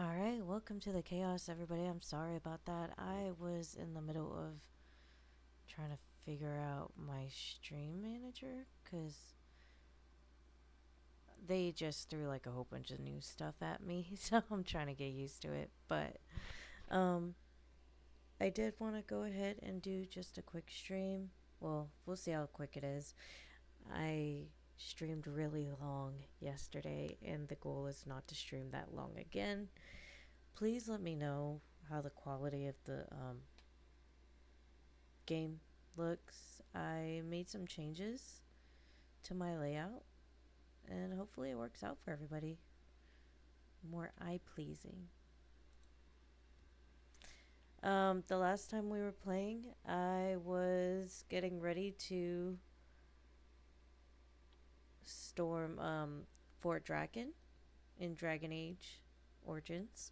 Alright, welcome to the chaos, everybody. I'm sorry about that. I was in the middle of trying to figure out my stream manager because they just threw like a whole bunch of new stuff at me, so I'm trying to get used to it. But um, I did want to go ahead and do just a quick stream. Well, we'll see how quick it is. I streamed really long yesterday, and the goal is not to stream that long again. Please let me know how the quality of the game looks. I made some changes to my layout, and hopefully it works out for everybody. More eye pleasing. The last time we were playing, I was getting ready to storm Fort Dragon in Dragon Age Origins.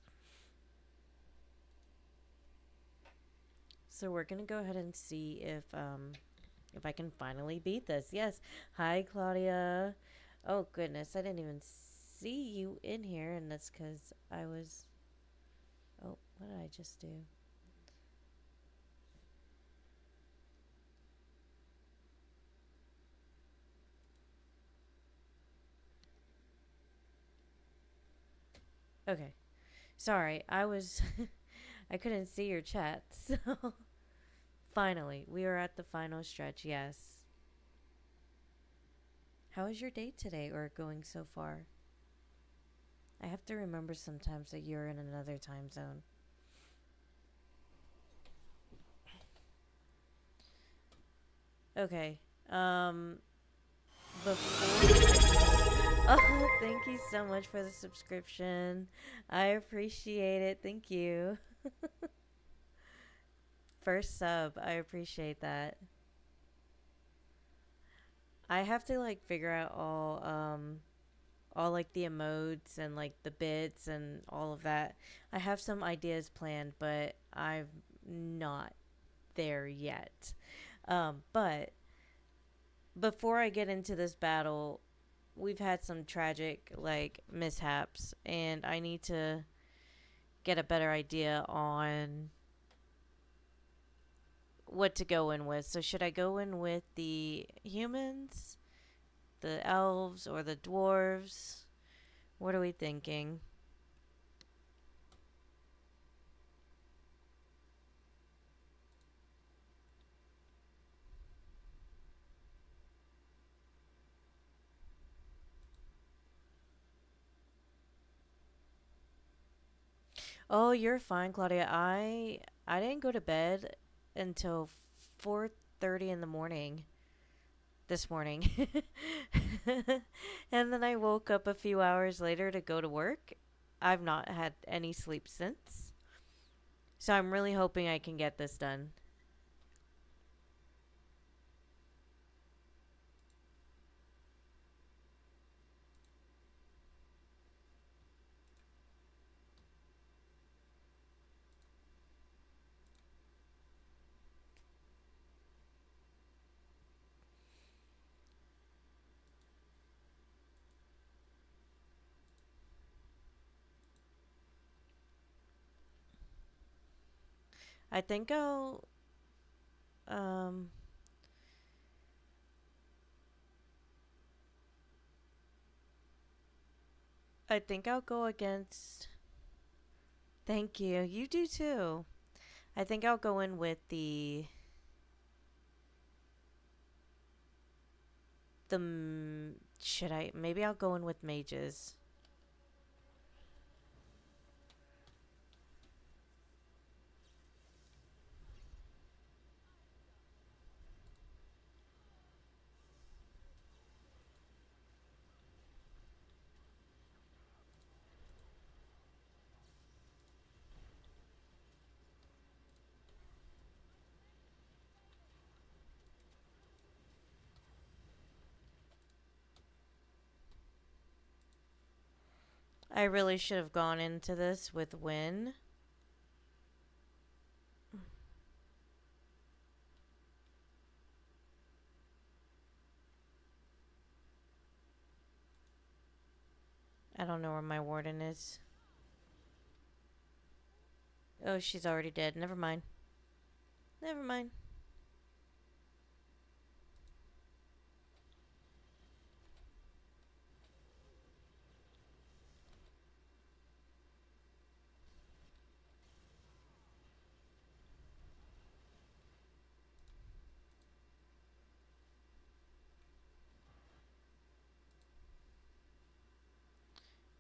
So we're gonna go ahead and see if I can finally beat this. Yes. Hi, Claudia. Oh goodness, I didn't even see you in here, and that's because I was. Oh, what did I just do? Okay. Sorry, I was. I couldn't see your chat, so. Finally, we are at the final stretch, yes. How is your day today or going so far? I have to remember sometimes that you're in another time zone. Okay. Before. Oh, thank you so much for the subscription. I appreciate it. Thank you. First sub. I appreciate that. I have to like figure out all like the emotes and like the bits and all of that. I have some ideas planned, but I'm not there yet. But before I get into this battle, we've had some tragic like mishaps, and I need to get a better idea on what to go in with. So should I go in with the humans, the elves, or the dwarves? What are we thinking? Oh, you're fine, Claudia. I didn't go to bed until 4:30 in the morning this morning. And then I woke up a few hours later to go to work. I've not had any sleep since. So I'm really hoping I can get this done. I think I'll um I think I'll go against. Thank you. You do too. I think I'll go in with the should I maybe I'll go in with mages. I really should have gone into this with win. I don't know where my warden is. Oh, she's already dead. Never mind. Never mind.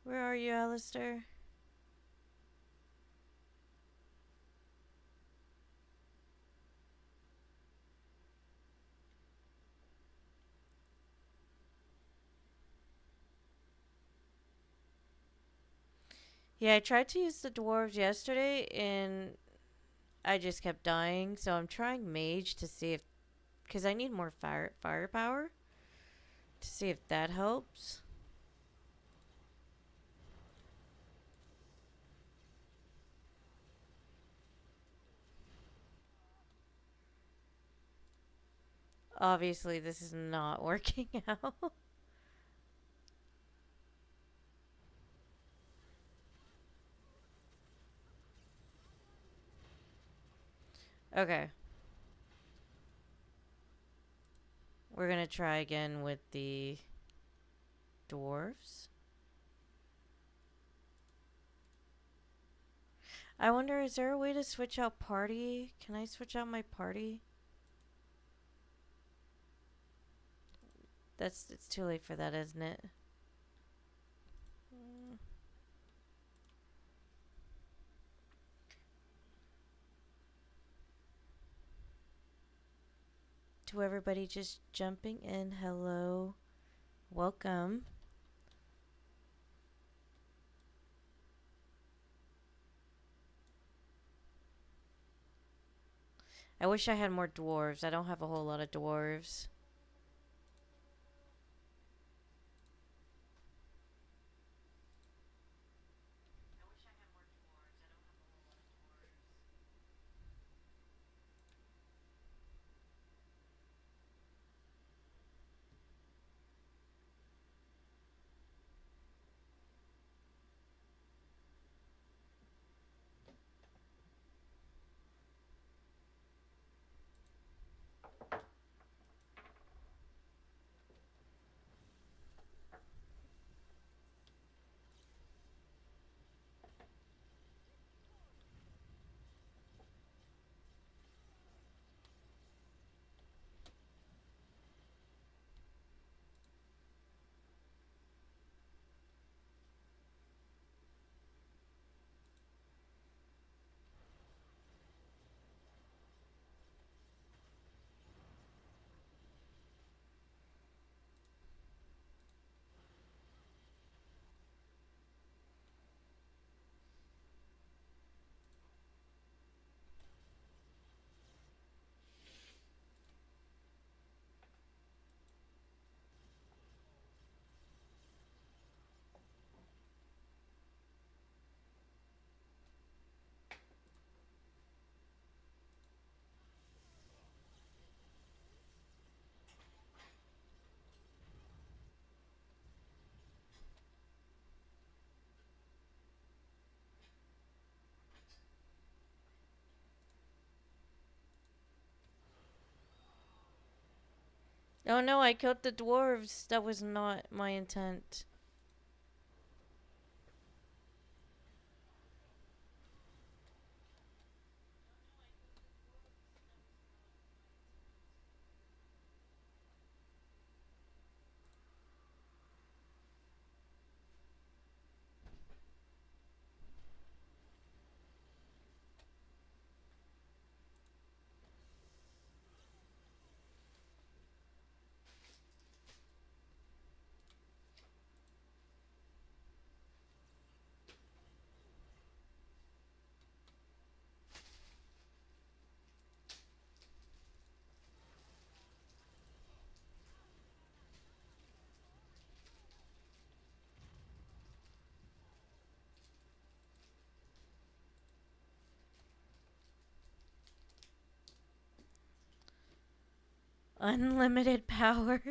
Where are you, Alistair? Yeah, I tried to use the dwarves yesterday and I just kept dying. So I'm trying mage to see if, because I need more firepower to see if that helps. Obviously, this is not working out. Okay, we're gonna try again with the dwarves. I wonder, is there a way to switch out party? Can I switch out my party? It's too late for that, isn't it? Mm. To everybody just jumping in, hello, welcome. I wish I had more dwarves. I don't have a whole lot of dwarves. Oh no, I killed the dwarves. That was not my intent. Unlimited power.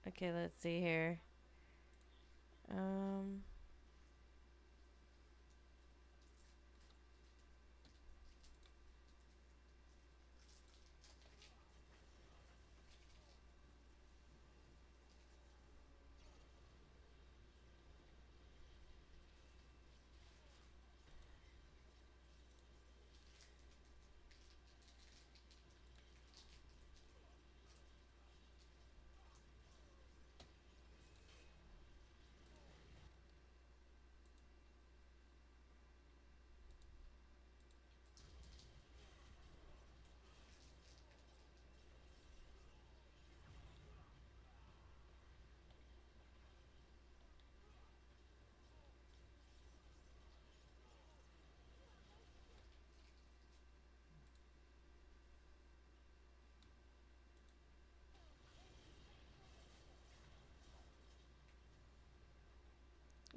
Okay, let's see here. Um.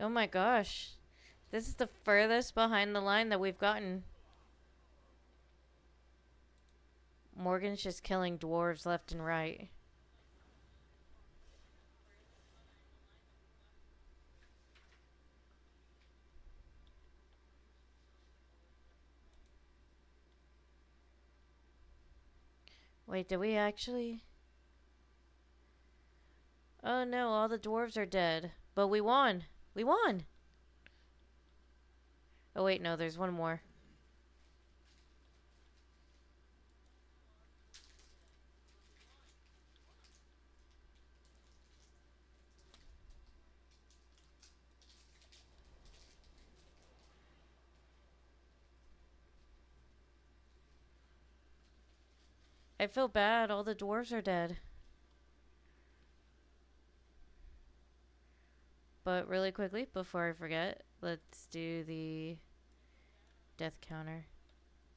Oh my gosh. This is the furthest behind the line that we've gotten. Morgan's just killing dwarves left and right. Wait, did we actually? Oh no, all the dwarves are dead. But we won. We won. Oh wait, no, there's one more. I feel bad. All the dwarves are dead. But really quickly, before I forget, let's do the death counter.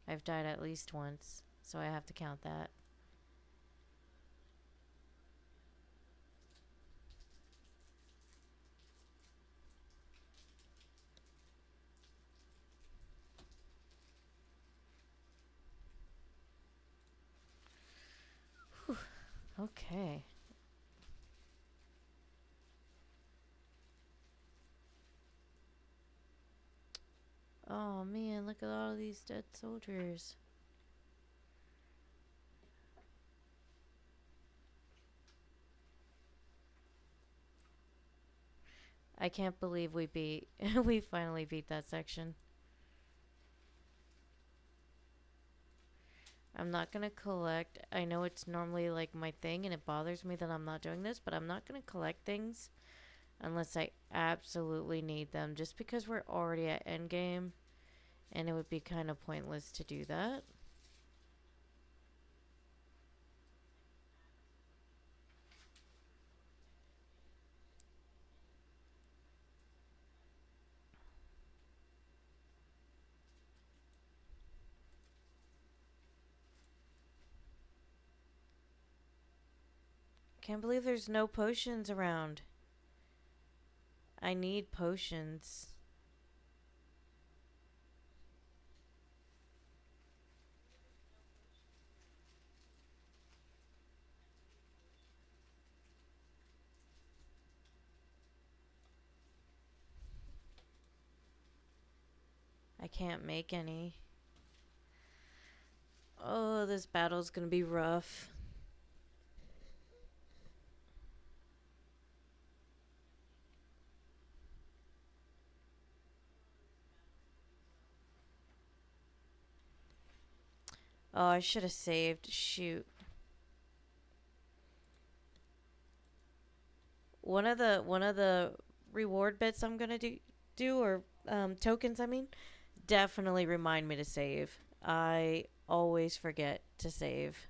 I've died at least once, so I have to count that. Okay. Oh man, look at all these dead soldiers. I can't believe we beat we finally beat that section. I'm not gonna collect. I know it's normally like my thing and it bothers me that I'm not doing this, but I'm not gonna collect things unless I absolutely need them. Just because we're already at endgame and it would be kind of pointless to do that. Can't believe there's no potions around. I need potions. I can't make any. Oh, this battle's gonna be rough. Oh, I should have saved. Shoot. One of the reward bits I'm gonna do or tokens I mean, definitely remind me to save. I always forget to save.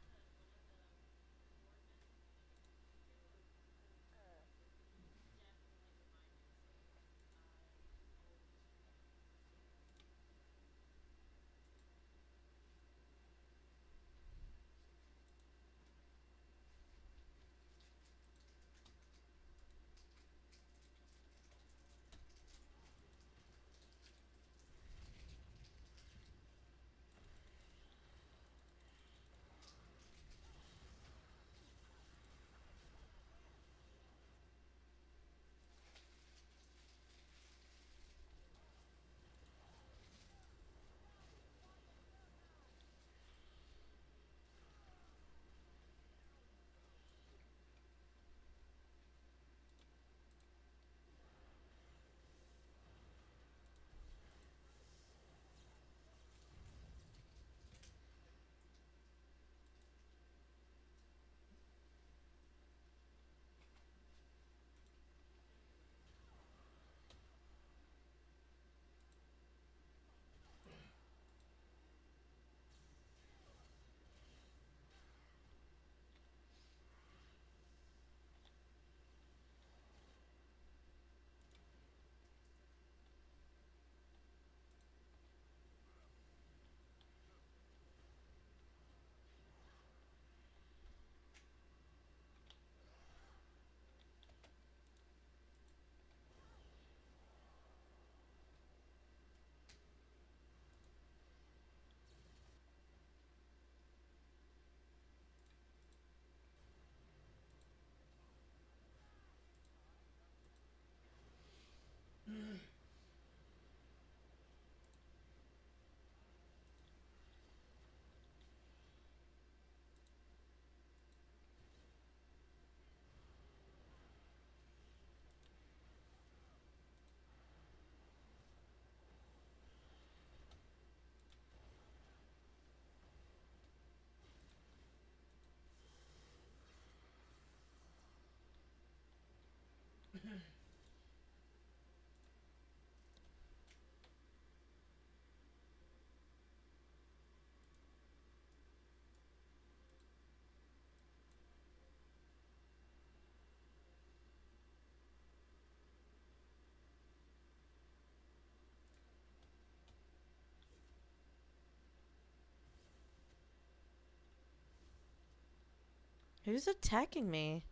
Who's attacking me?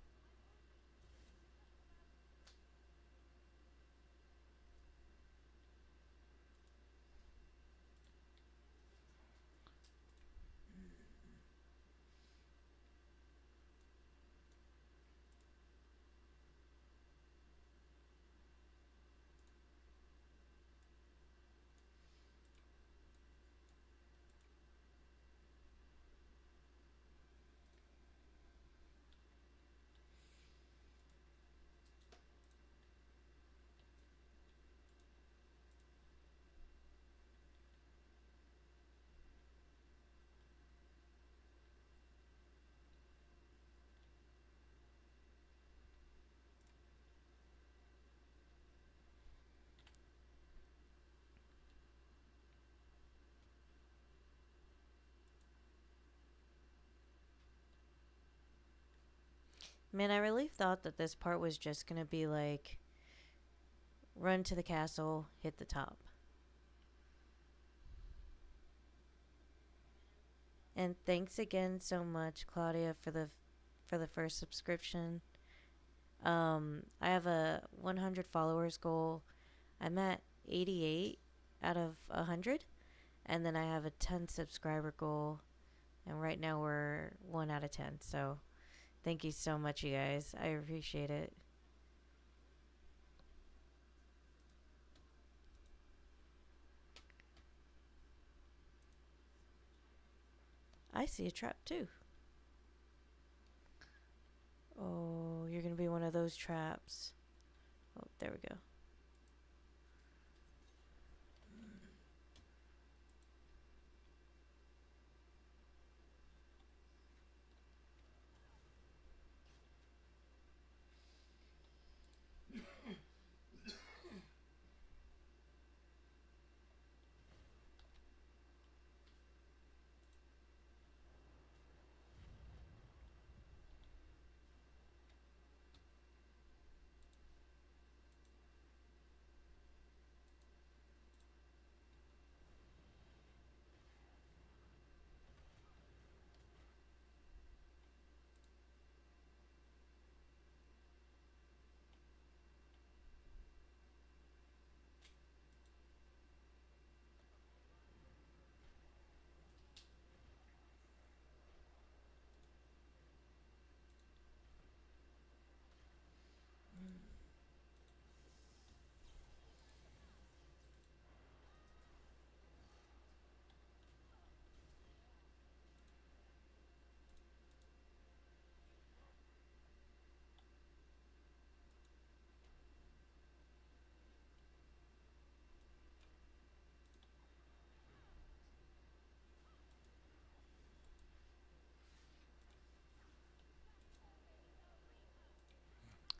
Man, I really thought that this part was just gonna be like run to the castle, hit the top. And thanks again so much, Claudia, for the first subscription. I have a 100 followers goal. I'm at 88 out of 100, and then I have a 10 subscriber goal, and right now we're 1 out of 10. So thank you so much, you guys. I appreciate it. I see a trap too. Oh, you're gonna be one of those traps. Oh, there we go.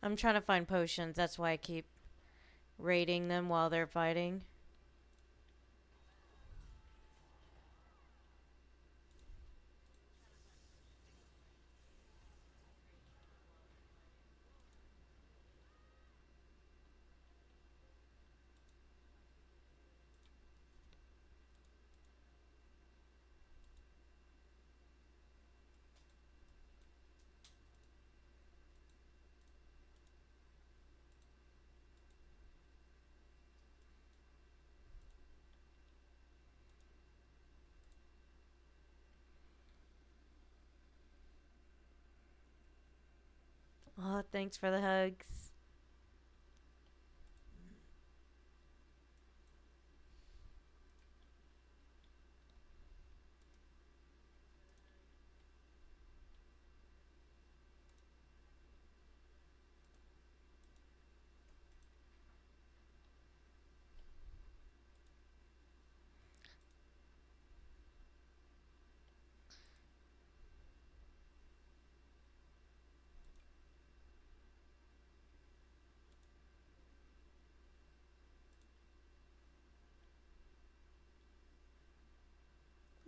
I'm trying to find potions. That's why I keep raiding them while they're fighting. Oh, thanks for the hugs.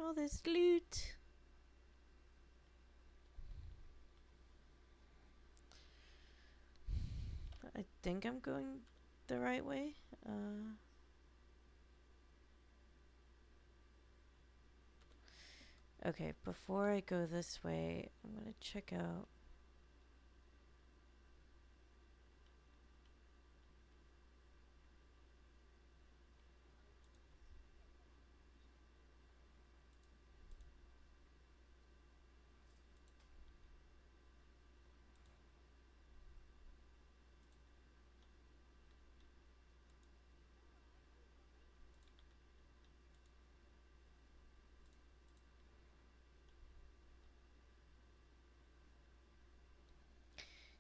All this loot. I think I'm going the right way. Okay, before I go this way, I'm gonna check out.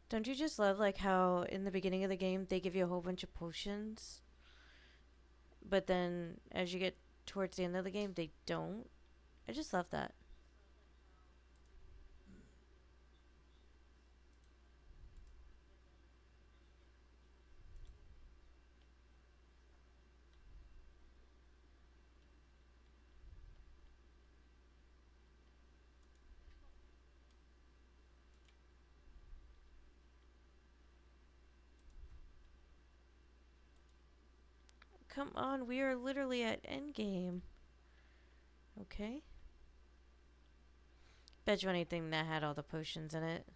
Don't you just love like how in the beginning of the game they give you a whole bunch of potions, but then as you get towards the end of the game they don't? I just love that. Come on, we are literally at endgame. Okay. Bet you anything that had all the potions in it.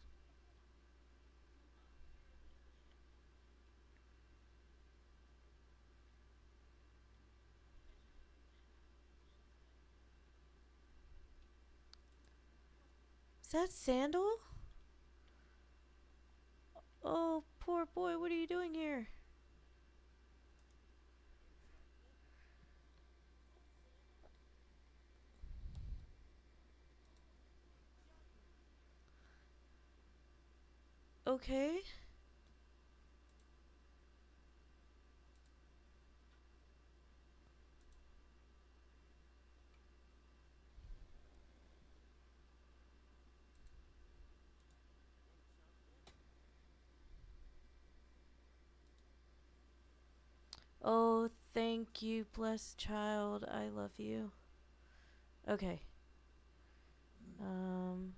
Is that Sandal? Oh, poor boy, what are you doing here? Okay. Oh, thank you, blessed child. I love you. Okay. Um,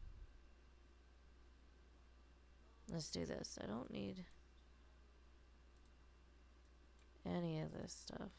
let's do this. I don't need any of this stuff.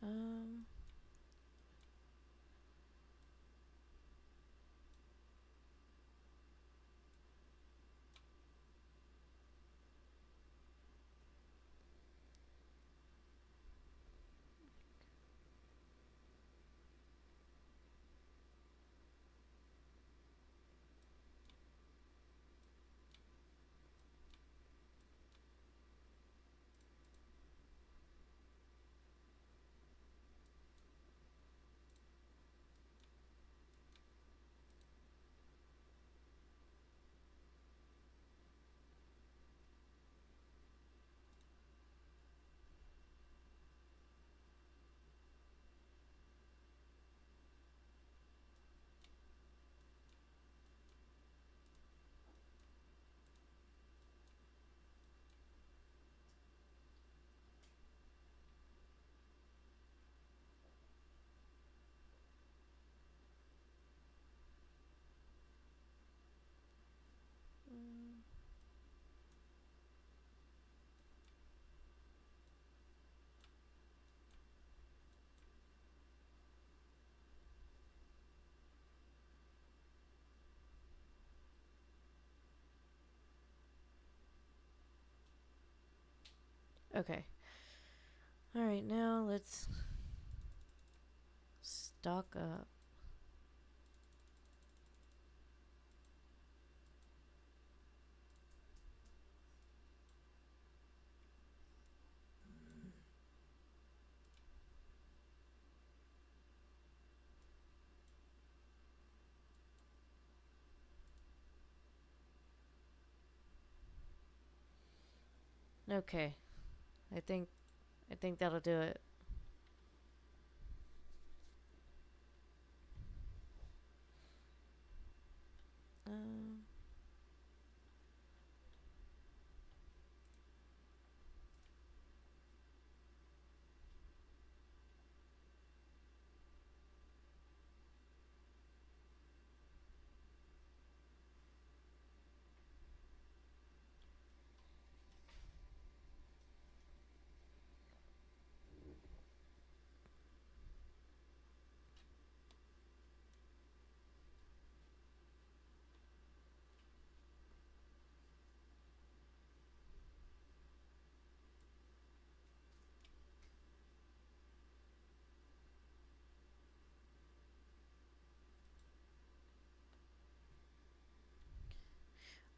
Um, mm, okay. All right, now let's stock up. Okay, I think I think that'll do it. Um,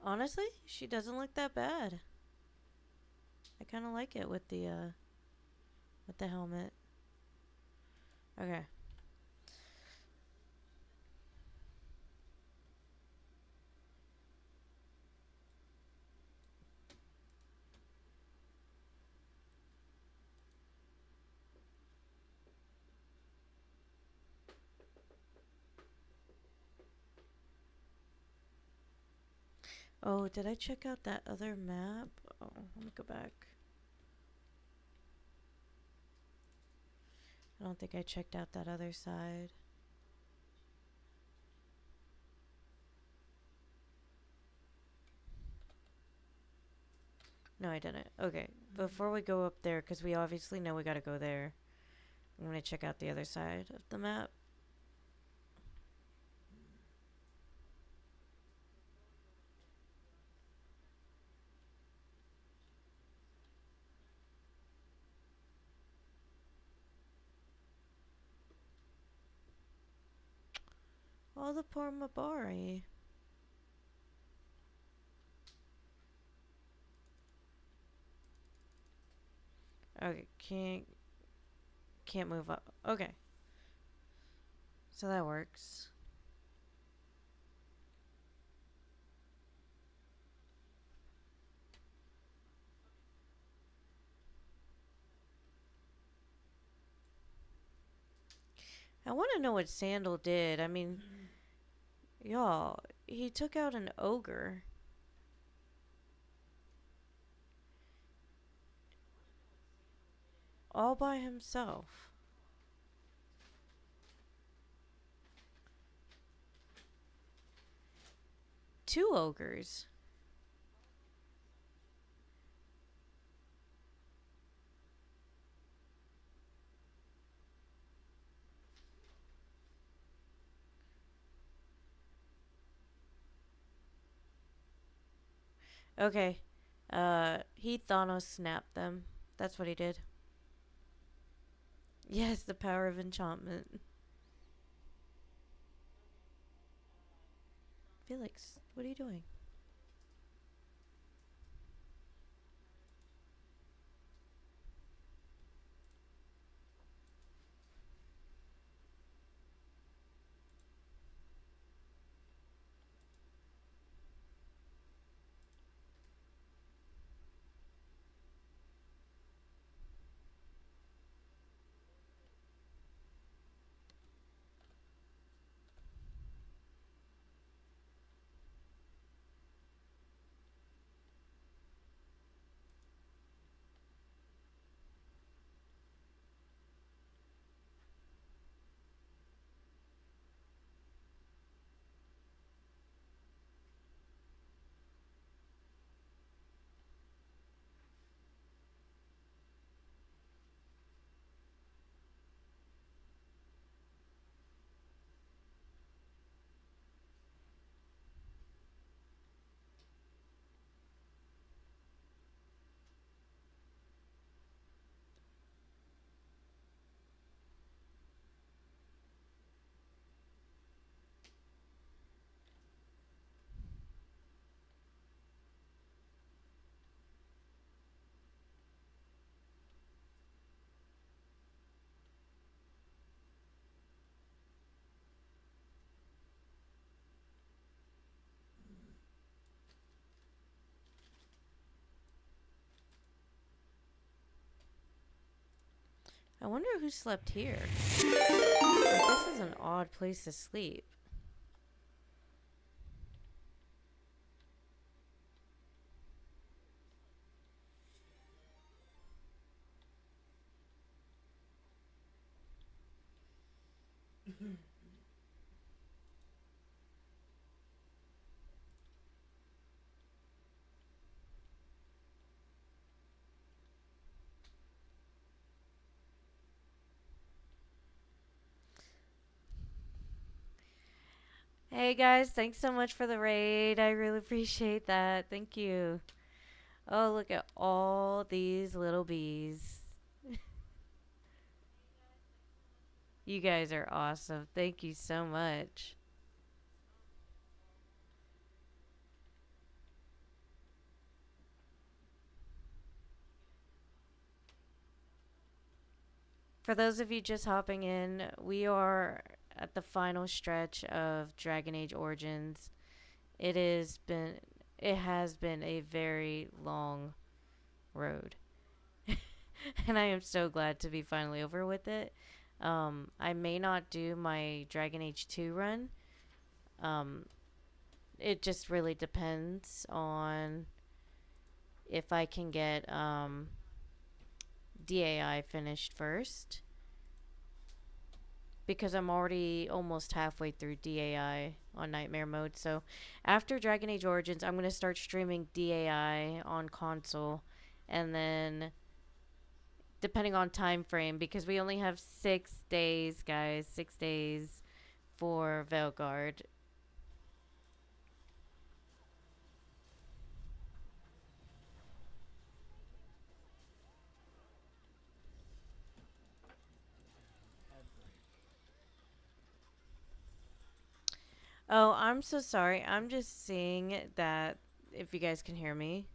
Honestly, she doesn't look that bad. I kind of like it with the helmet. Okay. Oh, did I check out that other map? Oh, let me go back. I don't think I checked out that other side. No, I didn't. Okay, before we go up there, because we obviously know we gotta go there, I'm gonna check out the other side of the map. Oh, the poor Mabari. Okay, can't move up. Okay, so that works. I want to know what Sandal did. I mean, y'all, he took out an ogre all by himself. Two ogres. Okay. He Thanos snapped them. That's what he did. Yes, the power of enchantment. Felix, what are you doing? I wonder who slept here. Like, this is an odd place to sleep. Hey guys, thanks so much for the raid. I really appreciate that. Thank you. Oh, look at all these little bees. You guys are awesome. Thank you so much. For those of you just hopping in, we are at the final stretch of Dragon Age Origins. It has been it has been a very long road. And I am so glad to be finally over with it. I may not do my Dragon Age 2 run. Um, it just really depends on if I can get DAI finished first. Because I'm already almost halfway through DAI on Nightmare mode. So after Dragon Age Origins, I'm going to start streaming DAI on console. And then depending on time frame, because we only have 6 days, guys, 6 days for Veilguard. Oh, I'm so sorry. I'm just seeing that if you guys can hear me.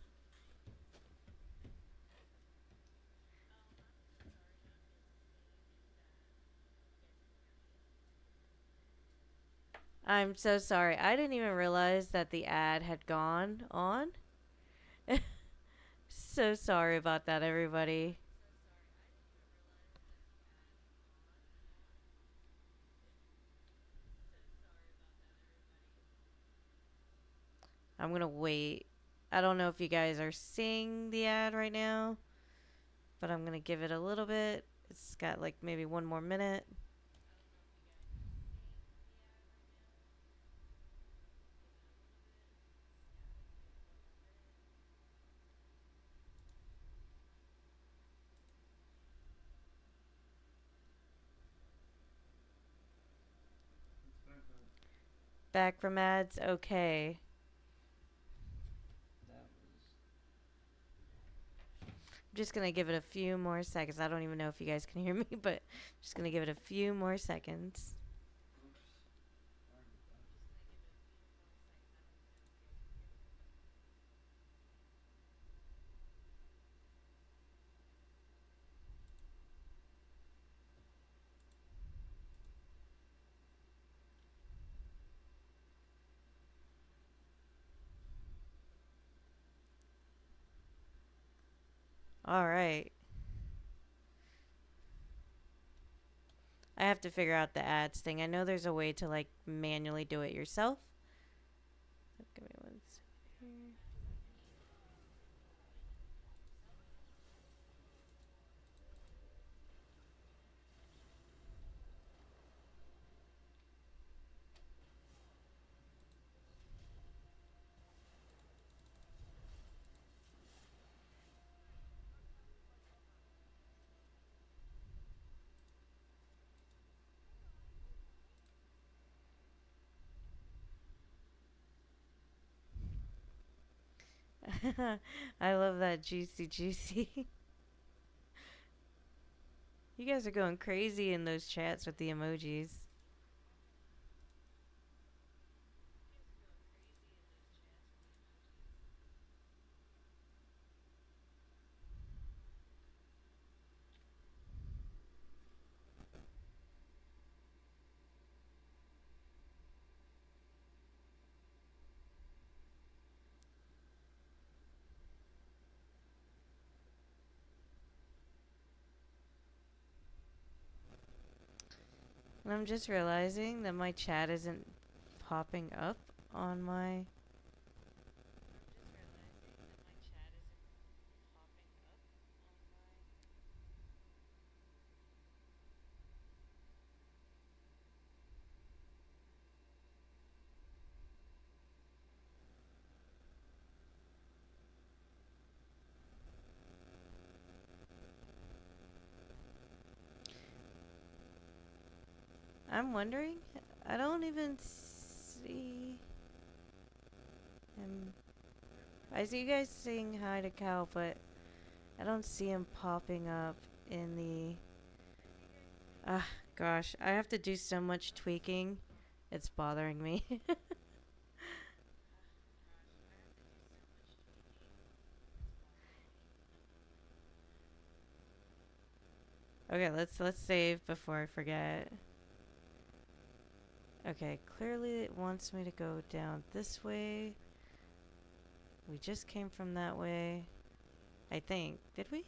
I'm so sorry. I didn't even realize that the ad had gone on. So sorry about that, everybody. I'm going to wait. I don't know if you guys are seeing the ad right now, but I'm going to give it a little bit. It's got like maybe one more minute. Back from ads. Okay. I'm just going to give it a few more seconds. I don't even know if you guys can hear me, but I'm just going to give it a few more seconds. All right. I have to figure out the ads thing. I know there's a way to like manually do it yourself. Give me one second. I love that juicy juicy. You guys are going crazy in those chats with the emojis. I'm just realizing that my chat isn't popping up on my. I'm wondering. I don't even see him. I see you guys saying hi to Cal, but I don't see him popping up in the. Ah, gosh. I have to do so much tweaking. It's bothering me. Okay, let's save before I forget. Okay, clearly it wants me to go down this way. We just came from that way. I think. Did we?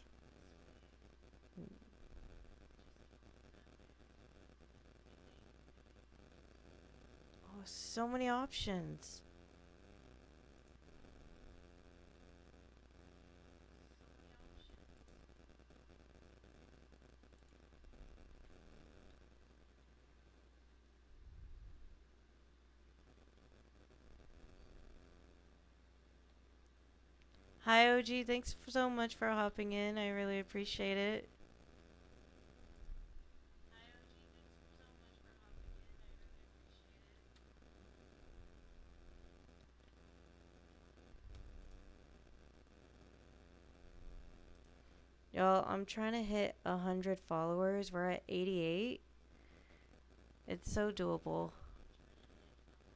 Oh, so many options. Hi, OG. Thanks so much for hopping in. I really appreciate it. Y'all, I'm trying to hit 100 followers. We're at 88. It's so doable.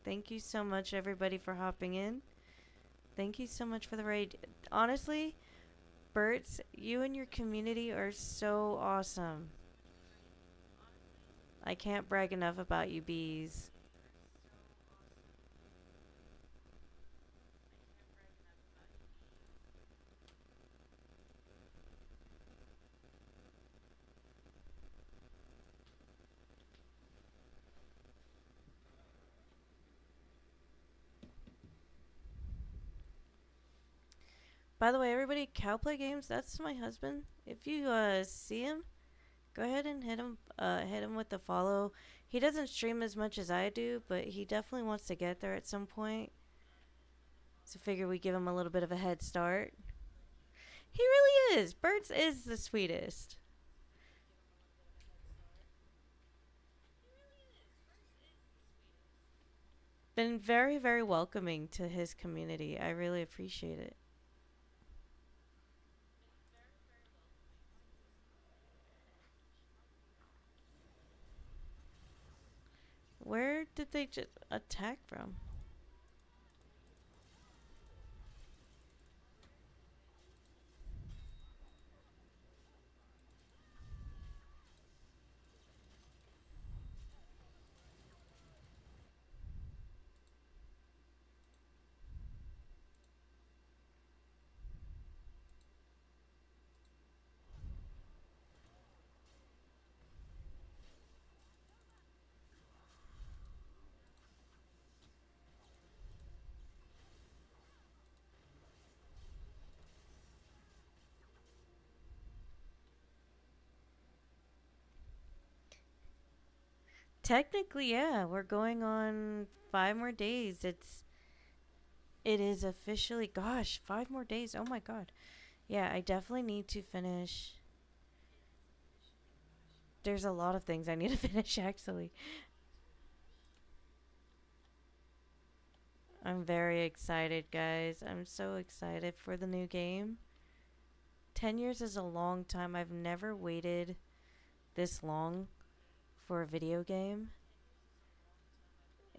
Thank you so much, everybody, for hopping in. Thank you so much for the raid. Honestly, Berts, you and your community are so awesome. I can't brag enough about you, bees. By the way, everybody, Cowplay Games, that's my husband. If you see him, go ahead and hit him with the follow. He doesn't stream as much as I do, but he definitely wants to get there at some point. So figure we give him a little bit of a head start. He really is. Bert's is the sweetest. Been very, very welcoming to his community. I really appreciate it. Where did they just attack from? Technically, yeah, we're going on 5 more days. It is officially, gosh, 5 more days. Oh my god. Yeah, I definitely need to finish. There's a lot of things I need to finish actually. I'm very excited, guys. I'm so excited for the new game. 10 years is a long time. I've never waited this long for a video game,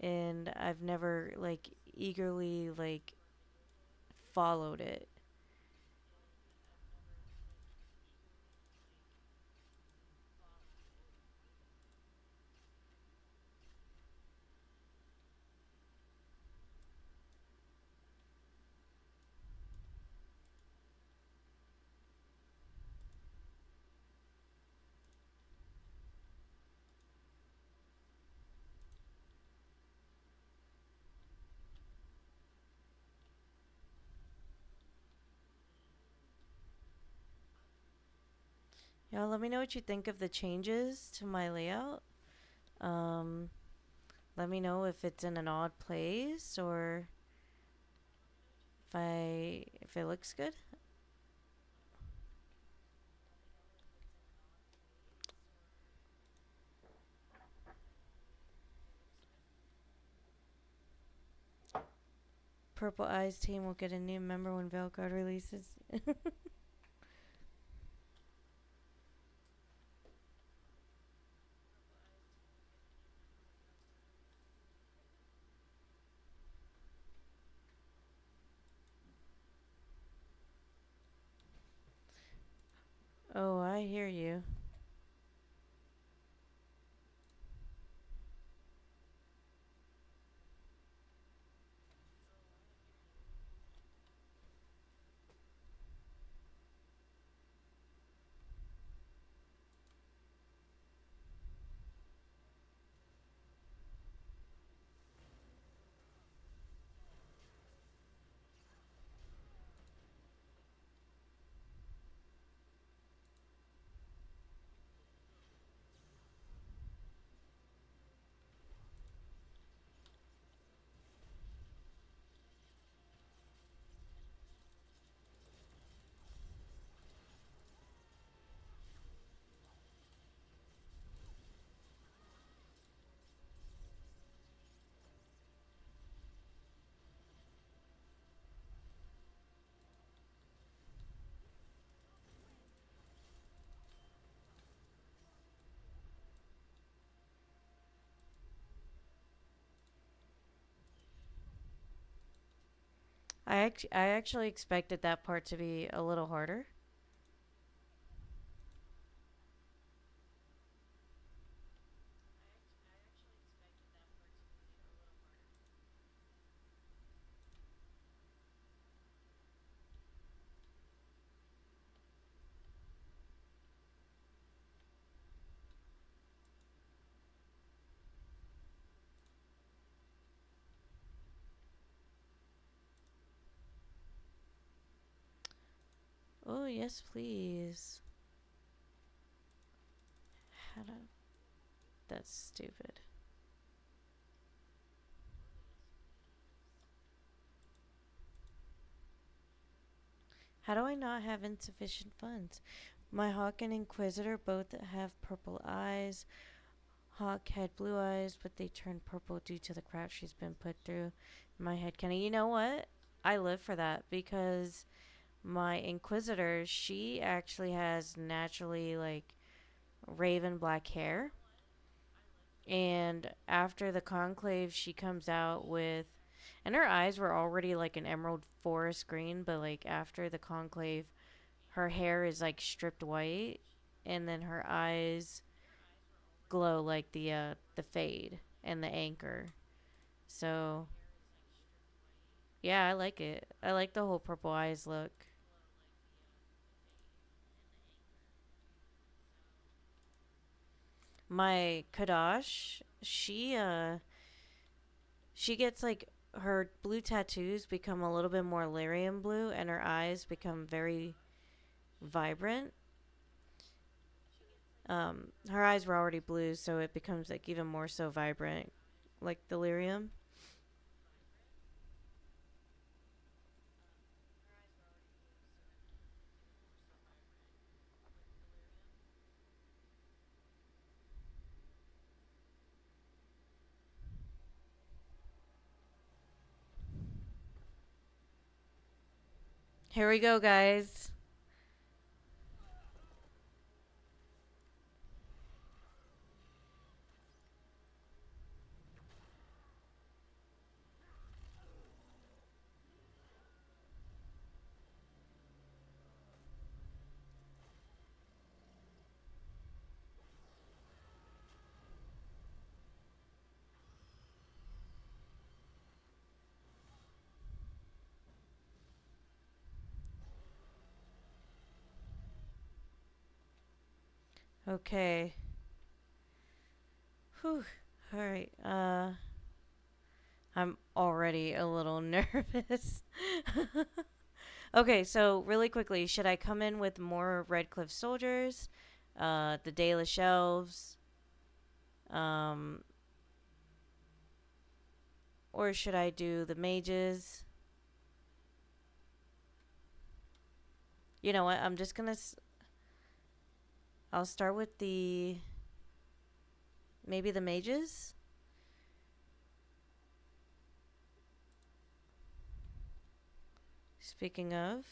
and I've never like eagerly like followed it. Y'all, let me know what you think of the changes to my layout. Um, Let me know if it's in an odd place or if it looks good. Purple Eyes team will get a new member when Veilguard releases. Oh, I hear you. I actually expected that part to be a little harder. Oh, yes, please. How do, that's stupid. How do I not have insufficient funds? My Hawk and Inquisitor both have purple eyes. Hawk had blue eyes, but they turned purple due to the crap she's been put through. My head Kenny, you know what? I live for that because my Inquisitor, she actually has naturally like raven black hair. And after the conclave, she comes out with, and her eyes were already like an emerald forest green, but like after the conclave, her hair is like stripped white, and then her eyes glow like the fade and the anchor. So yeah, I like it. I like the whole purple eyes look. My Kadash, she gets like her blue tattoos become a little bit more lyrium blue, and her eyes become very vibrant. Her eyes were already blue, so it becomes like even more so vibrant, like delirium. Here we go, guys. Okay. Whew. All right. I'm already a little nervous. Okay, so really quickly, should I come in with more Red Cliff soldiers? The daily shelves. Um, or should I do the mages? You know what? I'm just gonna. I'll start with the maybe the mages. Speaking of,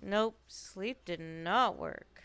nope, sleep did not work.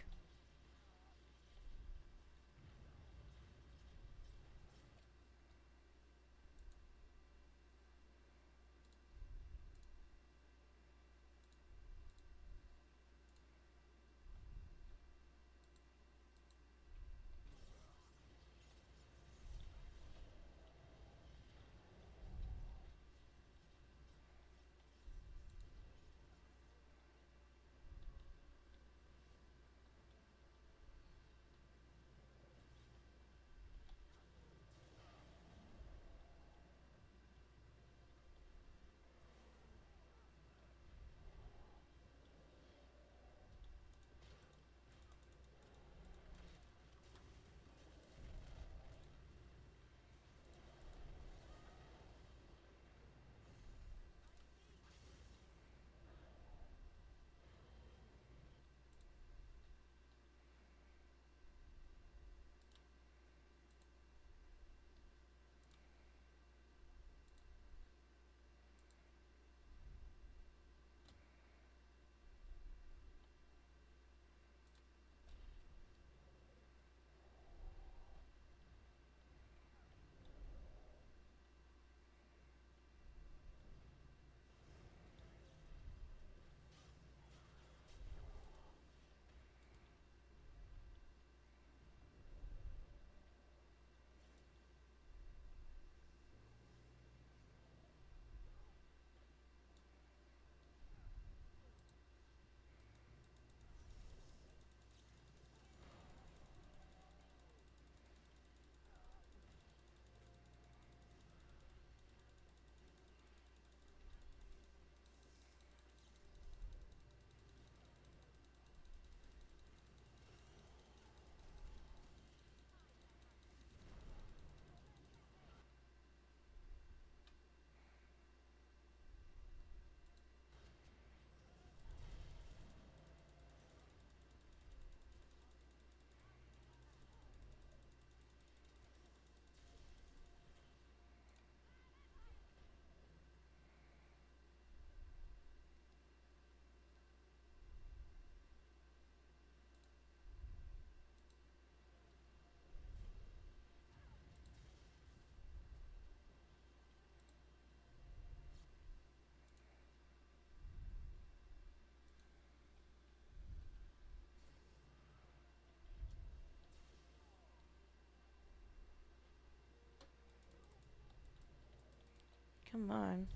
Come on.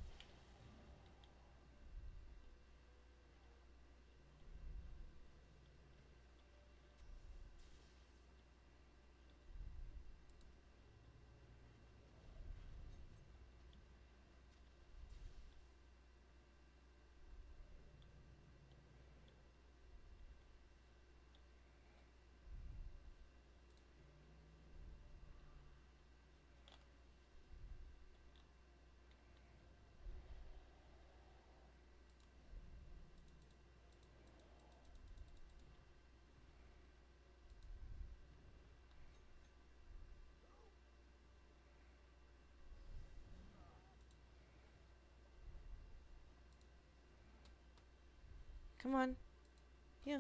Come on. Yeah.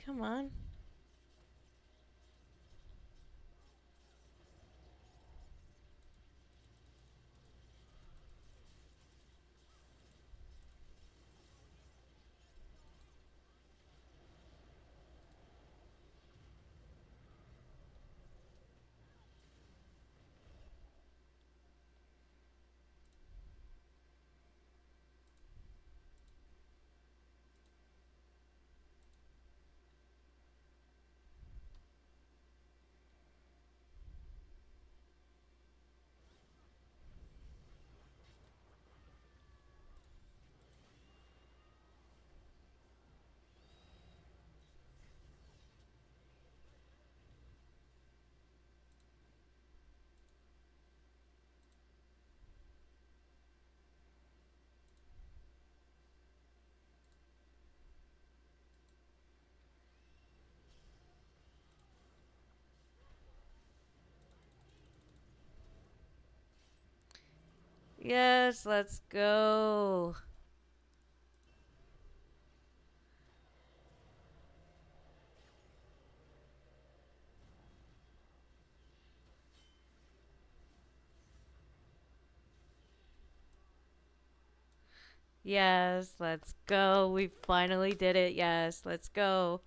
Come on. Yes, let's go. Yes, let's go. We finally did it. Yes, let's go.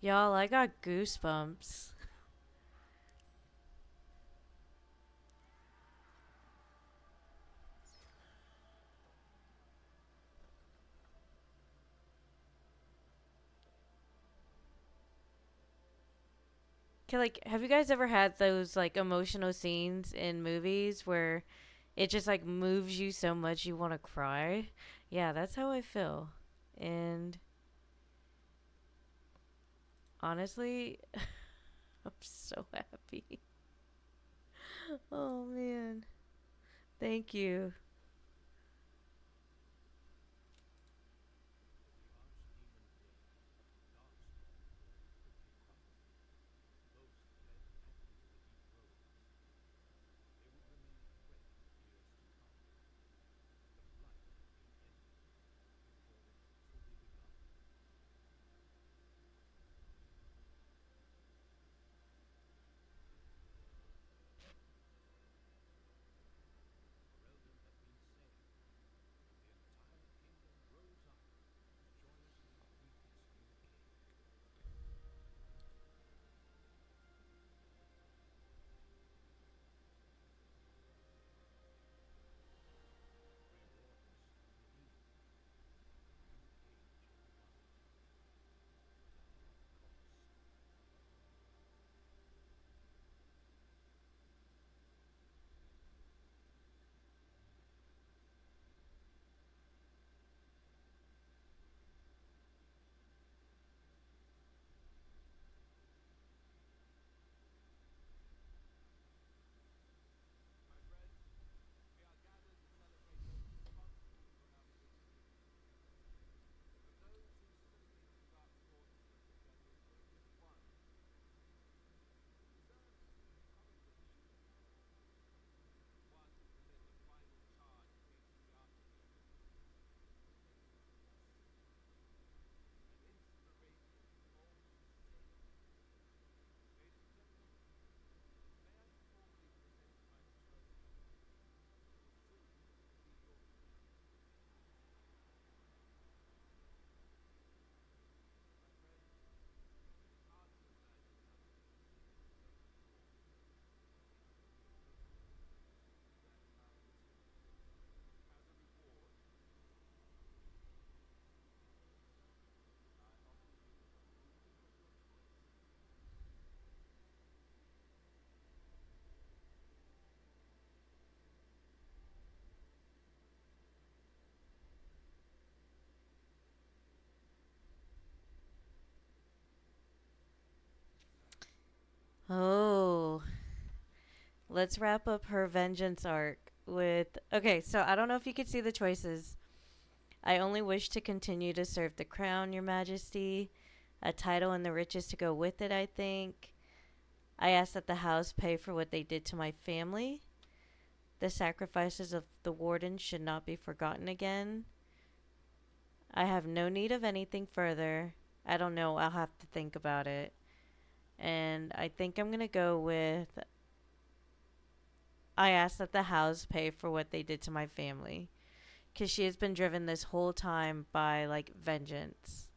Y'all, I got goosebumps. Okay, like, have you guys ever had those like emotional scenes in movies where it just like moves you so much you want to cry? Yeah, that's how I feel. And honestly, I'm so happy. Oh man. Thank you. Oh, let's wrap up her vengeance arc with. Okay, so I don't know if you could see the choices. I only wish to continue to serve the crown, your majesty. A title and the riches to go with it, I think. I ask that the house pay for what they did to my family. The sacrifices of the warden should not be forgotten again. I have no need of anything further. I don't know, I'll have to think about it. And I think I'm gonna go with I ask that the house pay for what they did to my family. Because she has been driven this whole time by, like, vengeance.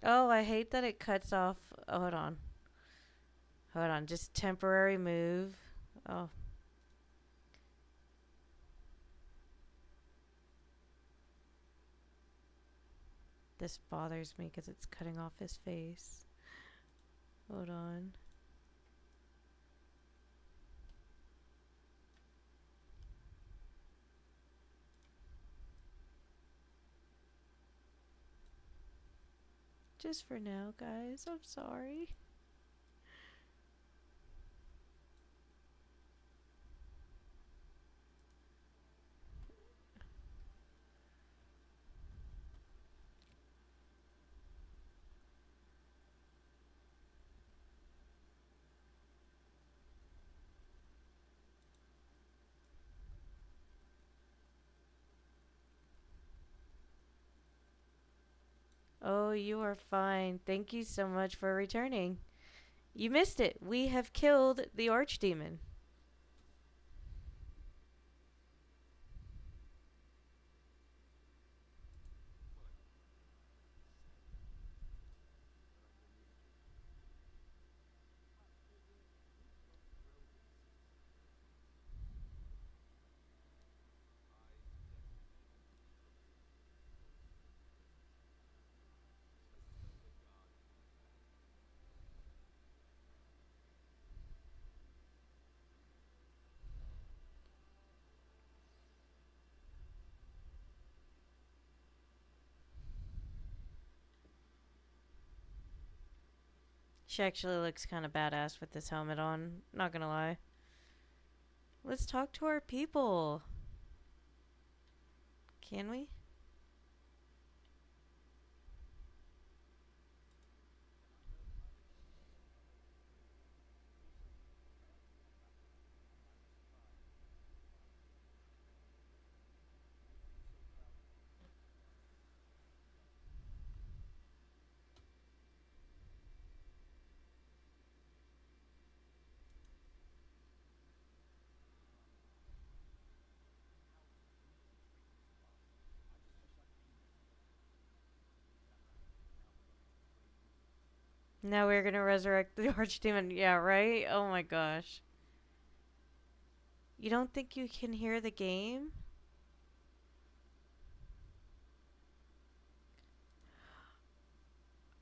Oh, I hate that it cuts off. Oh, hold on. Hold on. Just temporary move. Oh, this bothers me because it's cutting off his face. Hold on. Just for now, guys. I'm sorry. Oh, you are fine. Thank you so much for returning. You missed it. We have killed the archdemon. She actually looks kind of badass with this helmet on. Not gonna lie. Let's talk to our people. Can we? Now we're gonna resurrect the archdemon. Yeah, right? Oh my gosh. You don't think you can hear the game?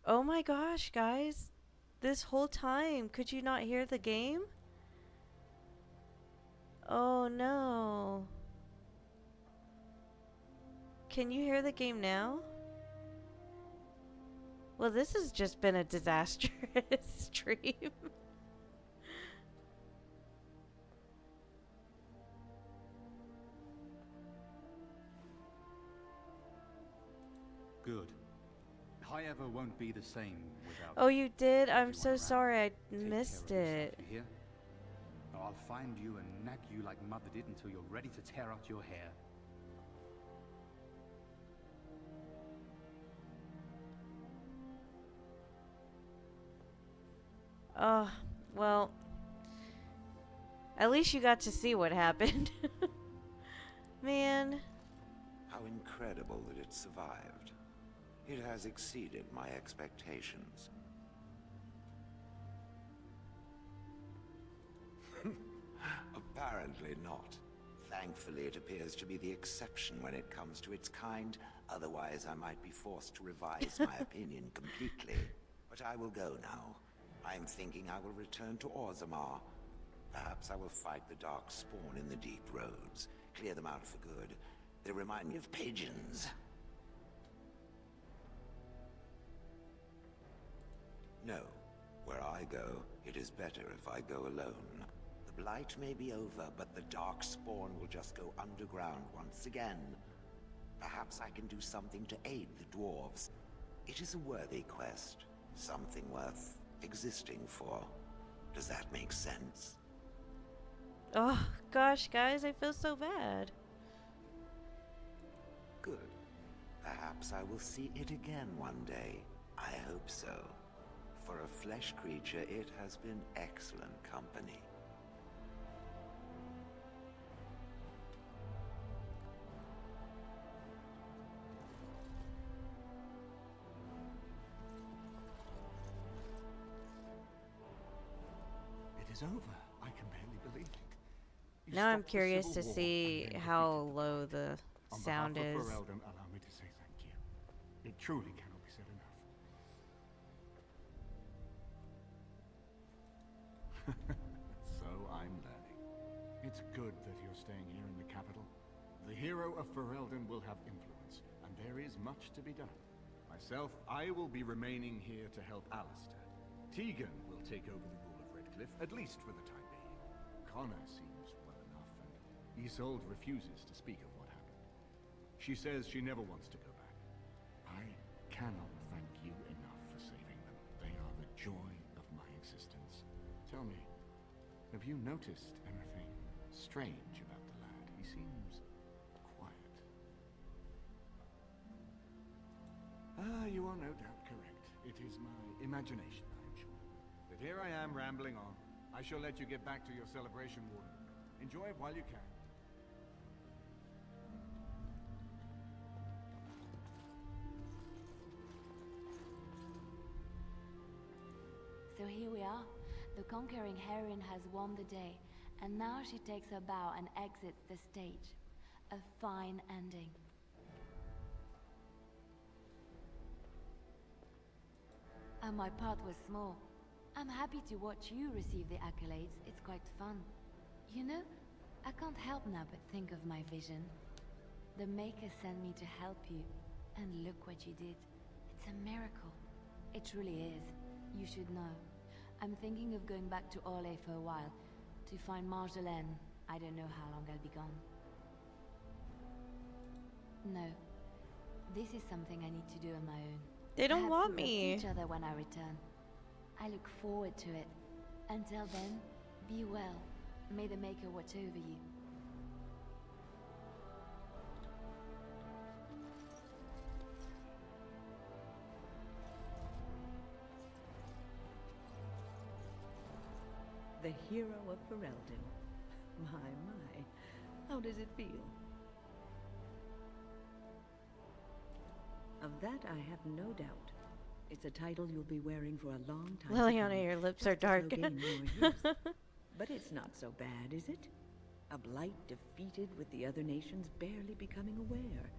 Oh my gosh, guys. This whole time, could you not hear the game? Oh no. Can you hear the game now? Well, this has just been a disastrous stream. Good. However, won't be the same without Oh, you did? I'm everyone so around. sorry. I Take missed care of yourself, it. you hear? Or I'll find you and nag you like Mother did until you're ready to tear out your hair. Oh, well, at least you got to see what happened. Man. How incredible that it survived. It has exceeded my expectations. Apparently not. Thankfully, it appears to be the exception when it comes to its kind. Otherwise, I might be forced to revise my opinion completely. But I will go now. I am thinking I will return to Orzammar. Perhaps I will fight the Dark Spawn in the Deep Roads. Clear them out for good. They remind me of pigeons. No. Where I go, it is better if I go alone. The Blight may be over, but the Dark Spawn will just go underground once again. Perhaps I can do something to aid the dwarves. It is a worthy quest. Something worth existing for. Does that make sense? Oh, gosh, guys, I feel so bad. Good. Perhaps I will see it again one day. I hope so. For a flesh creature, it has been excellent company. It is over. I can barely believe it. You Now I'm stopped the curious Civil to War see and then how defeated the low Blight. the On sound behalf is. of Ferelden, allow me to say thank you. It truly cannot be said enough. So I'm learning. It's good that you're staying here in the capital. The hero of Ferelden will have influence, and there is much to be done. Myself, I will be remaining here to help Alistair. Tegan will take over the rule of Redcliffe, at least for the time being. Connor seems well enough, and Isolde refuses to speak of what happened. She says she never wants to go back. I cannot thank you enough for saving them. They are the joy of my existence. Tell me, have you noticed anything strange about the lad? He seems quiet. You are no doubt correct. It is my imagination, I am sure. But here I am rambling on. I shall let you get back to your celebration, Warden. Enjoy it while you can. So here we are. The conquering heroine has won the day, and now she takes her bow and exits the stage. A fine ending. And my part was small. I'm happy to watch you receive the accolades. It's quite fun. You know, I can't help now but think of my vision. The Maker sent me to help you, and look what you did. It's a miracle. It truly is. You should know. I'm thinking of going back to Orlais for a while, to find Marjolaine. I don't know how long I'll be gone. No. This is something I need to do on my own. They don't Perhaps want we'll see me. each other when I return. I look forward to it. Until then, be well. May the Maker watch over you. The hero of Ferelden. My. How does it feel? Of that I have no doubt. It's a title you'll be wearing for a long time. Liliana, your lips are dark. Just as they'll gain more use. But it's not so bad, is it? A blight defeated with the other nations barely becoming aware.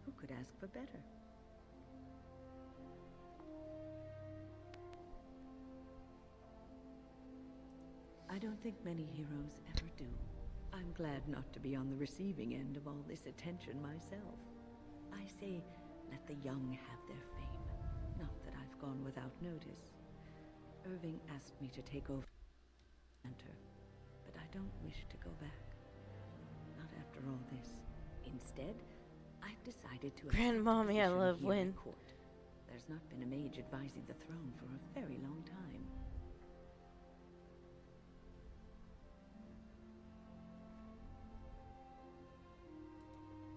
Who could ask for better? I don't think many heroes ever do. I'm glad not to be on the receiving end of all this attention myself. I say, let the young have their fame. Not that I've gone without notice. Irving asked me to take over Enter, but I don't wish to go back. Not after all this. Instead, I've decided to Grandmommy, I accept a love position here when- at court. There's not been a mage advising the throne for a very long time.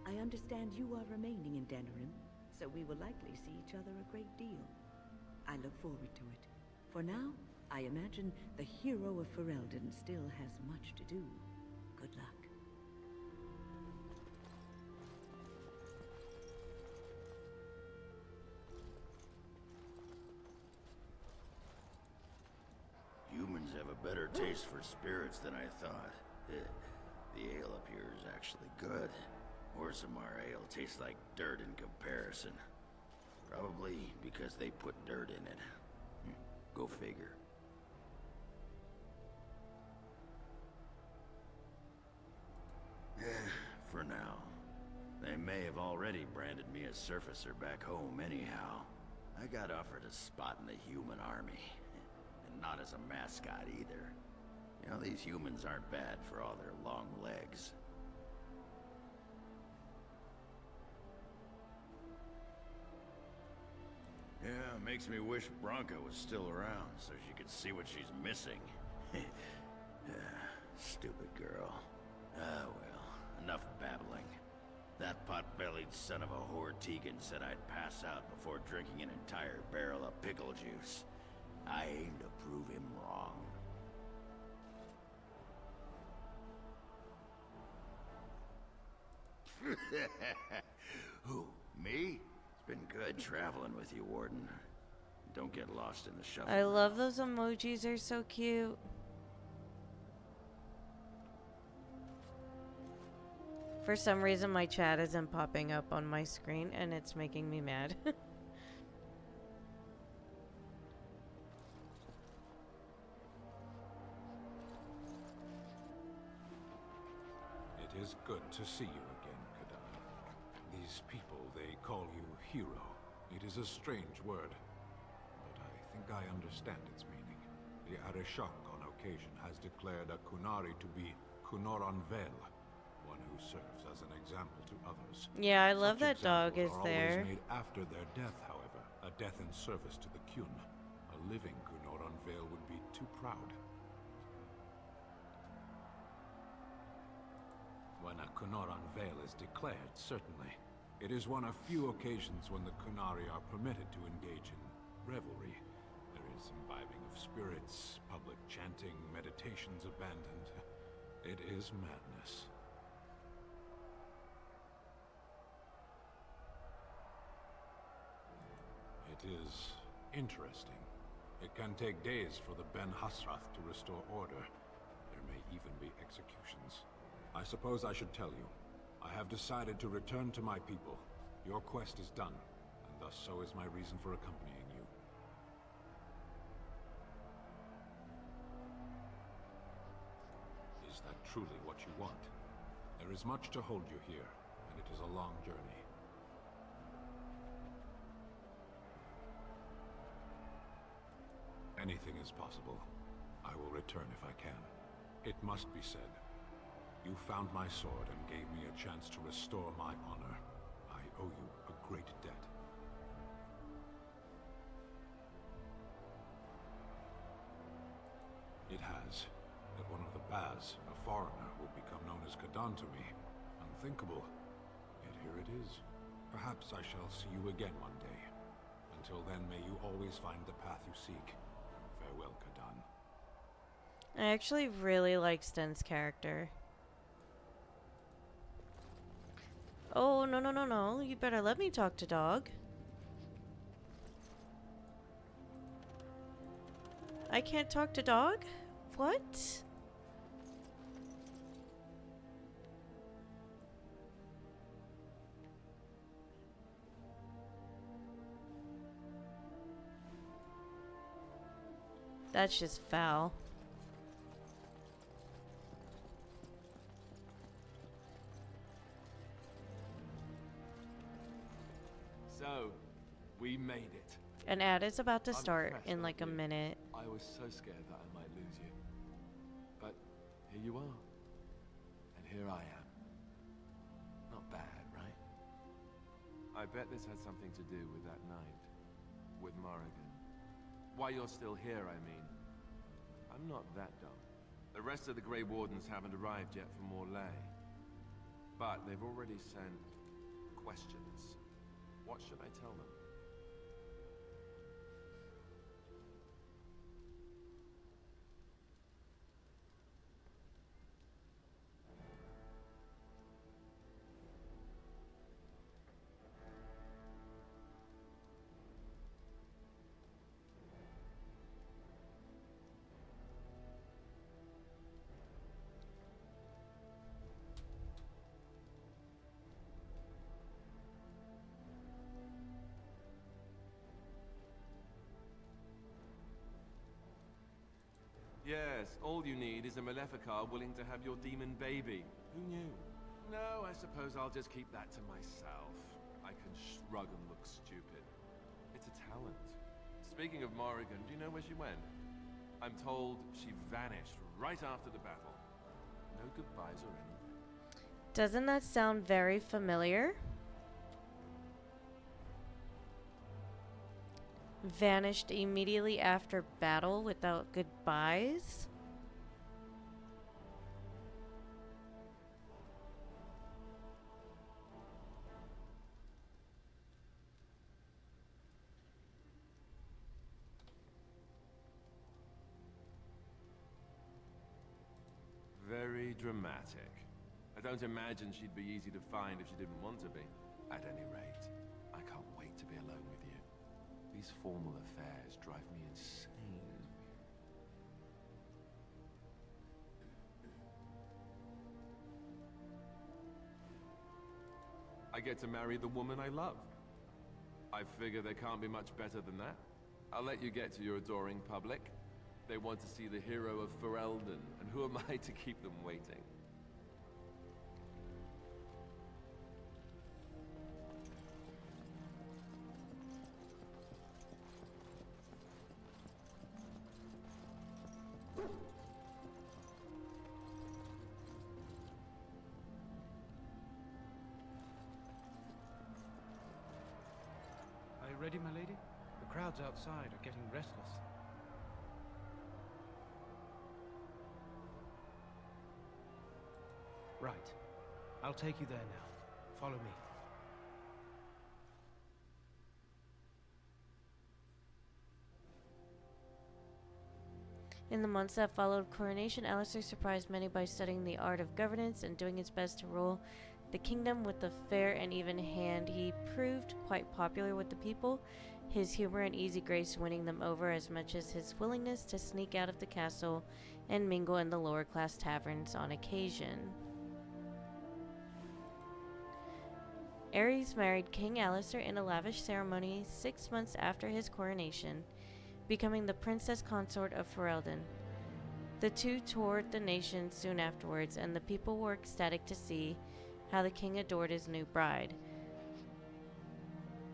I understand you are remaining in Denerim, so we will likely see each other a great deal. I look forward to it. For now, I imagine the hero of Ferelden still has much to do. Good luck. a better taste for spirits than I thought. The ale up here is actually good. Orzammar ale tastes like dirt in comparison. Probably because they put dirt in it. Go figure. For now. They may have already branded me a surfacer back home anyhow. I got offered a spot in the human army. And not as a mascot either. You know, these humans aren't bad for all their long legs. Yeah, makes me wish Bronca was still around so she could see what she's missing. Stupid girl. Ah, well, enough babbling. That pot-bellied son of a whore Tegan said I'd pass out before drinking an entire barrel of pickle juice. I aim to prove him wrong. Who, me? It's been good traveling with you, Warden. Don't get lost in the shuffle. I love those emojis, they're so cute. For some reason, my chat isn't popping up on my screen, and it's making me mad. It is good to see you again, Kadan. These people, they call you hero. It is a strange word, but I think I understand its meaning. The Arishok on occasion has declared a Kunari to be Kunoran Vel, one who serves as an example to others. Yeah, I love Such that dog is examples are there. always made after their death, however, a death in service to the Kyun. A living Kunoran Vel would be too proud. When a Kunoran Vel is declared, certainly. It is one of few occasions when the Kunari are permitted to engage in revelry. There is imbibing of spirits, public chanting, meditations abandoned. It is madness. It is interesting. It can take days for the Ben Hasrath to restore order. There may even be executions. I suppose I should tell you. I have decided to return to my people. Your quest is done, and thus so is my reason for accompanying you. Is that truly what you want? There is much to hold you here, and it is a long journey. Anything is possible. I will return if I can. It must be said. You found my sword and gave me a chance to restore my honor. I owe you a great debt. It has. That one of the Baz, a foreigner, would become known as Kadan to me. Unthinkable. Yet here it is. Perhaps I shall see you again one day. Until then, may you always find the path you seek. Farewell, Kadan. I actually really like Sten's character. Oh, no, no, no, no. You better let me talk to dog. I can't talk to dog? What? That's just foul. So, we made it. An ad is about to I'm start impressed, in like a aren't you? minute. I was so scared that I might lose you. But here you are. And here I am. Not bad, right? I bet this had something to do with that night. With Morrigan. Why you're still here, I mean. I'm not that dumb. The rest of the Grey Wardens haven't arrived yet for Morlaix. But they've already sent questions. What should I tell them? yes, all you need is a Maleficar willing to have your demon baby. Who knew? No, I suppose I'll just keep that to myself. I can shrug and look stupid. It's a talent. Speaking of Morrigan, do you know where she went? I'm told she vanished right after the battle. No goodbyes or anything. Doesn't that sound very familiar? Vanished immediately after battle without goodbyes? Very dramatic. I don't imagine she'd be easy to find if she didn't want to be. At any rate, I can't wait to be alone with you. These formal affairs drive me insane. I get to marry the woman I love. I figure there can't be much better than that. I'll let you get to your adoring public. They want to see the hero of Ferelden, and who am I to keep them waiting? Are you ready, my lady? The crowds outside are getting restless. Right. I'll take you there now. Follow me. In the months that followed coronation, Alistair surprised many by studying the art of governance and doing his best to rule the kingdom with a fair and even hand. He proved quite popular with the people, his humor and easy grace winning them over as much as his willingness to sneak out of the castle and mingle in the lower class taverns on occasion. Ares married King Alistair in a lavish ceremony 6 months after his coronation, becoming the princess consort of Ferelden. The two toured the nation soon afterwards, and the people were ecstatic to see how the king adored his new bride.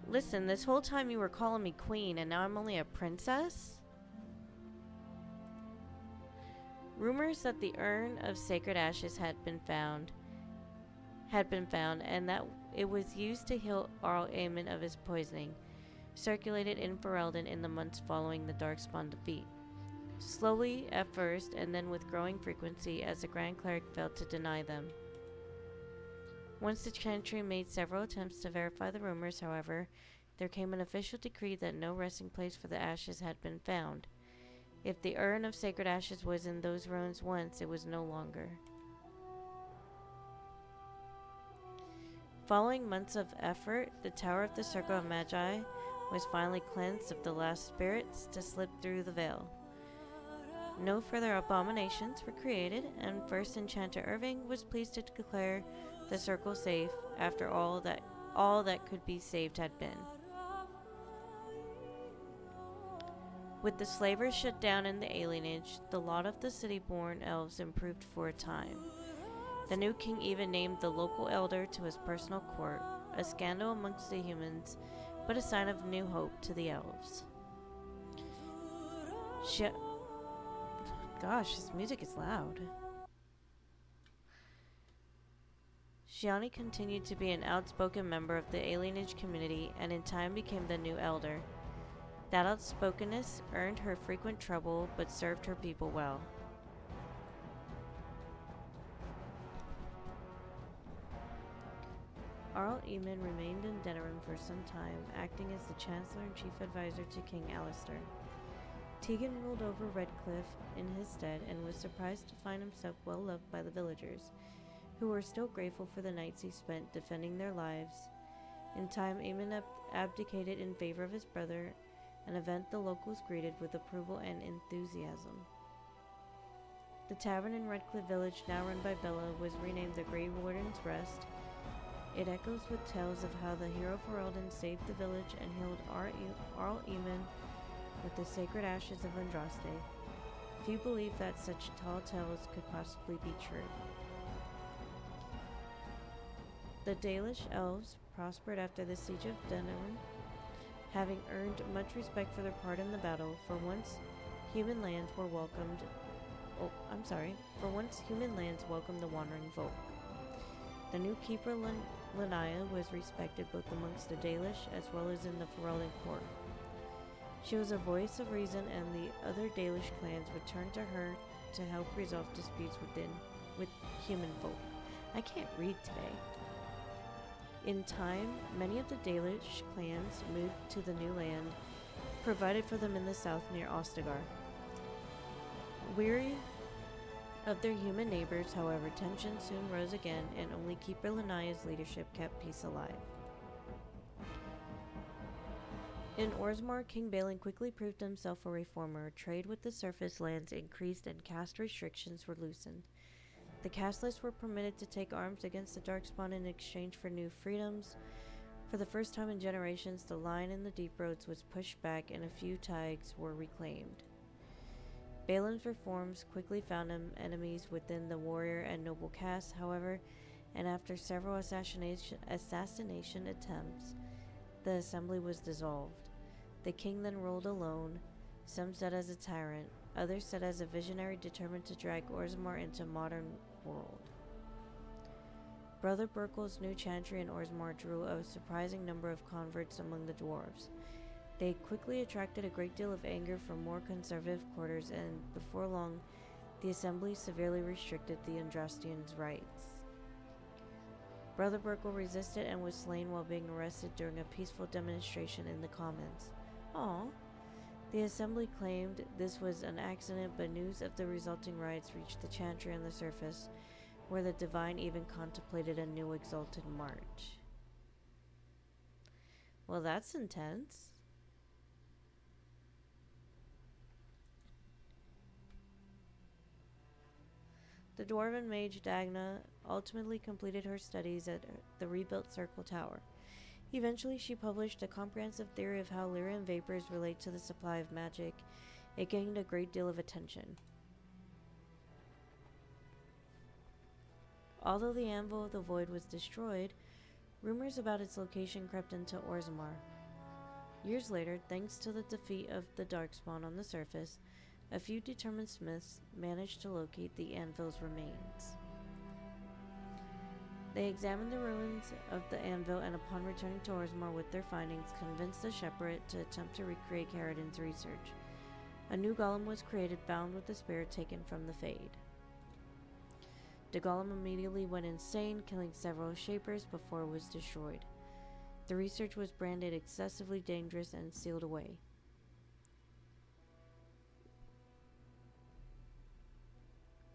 Listen, this whole time you were calling me queen, and now I'm only a princess? Rumors that the urn of sacred ashes had been found, and that it was used to heal Arl Aemon of his poisoning, circulated in Ferelden in the months following the Darkspawn defeat. Slowly at first, and then with growing frequency as the Grand Cleric failed to deny them. Once the Chantry made several attempts to verify the rumors, however, there came an official decree that no resting place for the ashes had been found. If the urn of sacred ashes was in those ruins once, it was no longer. Following months of effort, the Tower of the Circle of Magi was finally cleansed of the last spirits to slip through the veil. No further abominations were created, and First Enchanter Irving was pleased to declare the circle safe after all that could be saved had been. With the slavers shut down in the alienage, the lot of the city-born elves improved for a time. The new king even named the local elder to his personal court, a scandal amongst the humans, but a sign of new hope to the elves. Gosh, this music is loud. Shiani continued to be an outspoken member of the alienage community and in time became the new elder. That outspokenness earned her frequent trouble but served her people well. Arl Eamon remained in Denerim for some time, acting as the Chancellor and Chief Advisor to King Alistair. Tegan ruled over Redcliffe in his stead and was surprised to find himself well loved by the villagers, who were still grateful for the nights he spent defending their lives. In time, Eamon abdicated in favor of his brother, an event the locals greeted with approval and enthusiasm. The tavern in Redcliffe Village, now run by Bella, was renamed the Grey Warden's Rest. It echoes with tales of how the hero Ferelden saved the village and healed Arl Eamon with the sacred ashes of Andraste. Few believed that such tall tales could possibly be true. The Dalish elves prospered after the siege of Denerim, having earned much respect for their part in the battle. Human lands welcomed the wandering folk. The new keeper Lanaya was respected both amongst the Dalish as well as in the Ferelden court. She was a voice of reason, and the other Dalish clans would turn to her to help resolve disputes with human folk. I can't read today. In time, many of the Dalish clans moved to the new land provided for them in the south near Ostagar. Weary of their human neighbors, however, tensions soon rose again, and only Keeper Lanaya's leadership kept peace alive. In Orzammar, King Balin quickly proved himself a reformer. Trade with the surface lands increased and caste restrictions were loosened. The casteless were permitted to take arms against the Darkspawn in exchange for new freedoms. For the first time in generations, the line in the Deep Roads was pushed back and a few taigs were reclaimed. Balin's reforms quickly found him enemies within the warrior and noble castes, however, and after several assassination attempts, the assembly was dissolved. The king then ruled alone. Some said as a tyrant, others said as a visionary determined to drag Orzammar into modern world. Brother Burkle's new chantry in Orzammar drew a surprising number of converts among the dwarves. They quickly attracted a great deal of anger from more conservative quarters, and before long, the assembly severely restricted the Andrastians' rights. Brother Burkle resisted and was slain while being arrested during a peaceful demonstration in the Commons. The assembly claimed this was an accident, but news of the resulting riots reached the chantry on the surface, where the divine even contemplated a new exalted march. Well, that's intense. The dwarven mage Dagna ultimately completed her studies at the rebuilt Circle Tower. Eventually, she published a comprehensive theory of how Lyrian vapors relate to the supply of magic. It gained a great deal of attention. Although the Anvil of the Void was destroyed, rumors about its location crept into Orzammar. Years later, thanks to the defeat of the Darkspawn on the surface, a few determined smiths managed to locate the anvil's remains. They examined the ruins of the anvil, and upon returning to Orzammar with their findings, convinced the shepherd to attempt to recreate Caridin's research. A new golem was created, bound with the spirit taken from the Fade. The golem immediately went insane, killing several shapers before it was destroyed. The research was branded excessively dangerous and sealed away.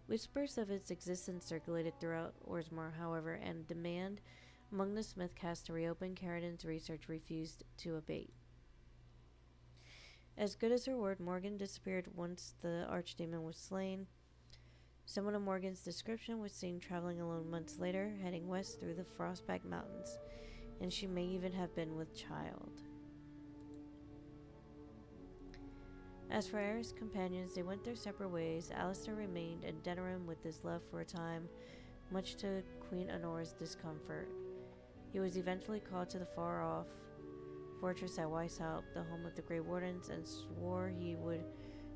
Whispers of its existence circulated throughout Orzammar, however, and demand among the Smith caste to reopen Caridin's research refused to abate. As good as her word, Morgan disappeared once the archdemon was slain. Someone of Morgan's description was seen traveling alone months later, heading west through the Frostback Mountains, and she may even have been with child. As for Aerys' companions, they went their separate ways. Alistair remained in Denerim with his love for a time, much to Queen Honora's discomfort. He was eventually called to the far-off fortress at Weishaupt, the home of the Grey Wardens, and swore he would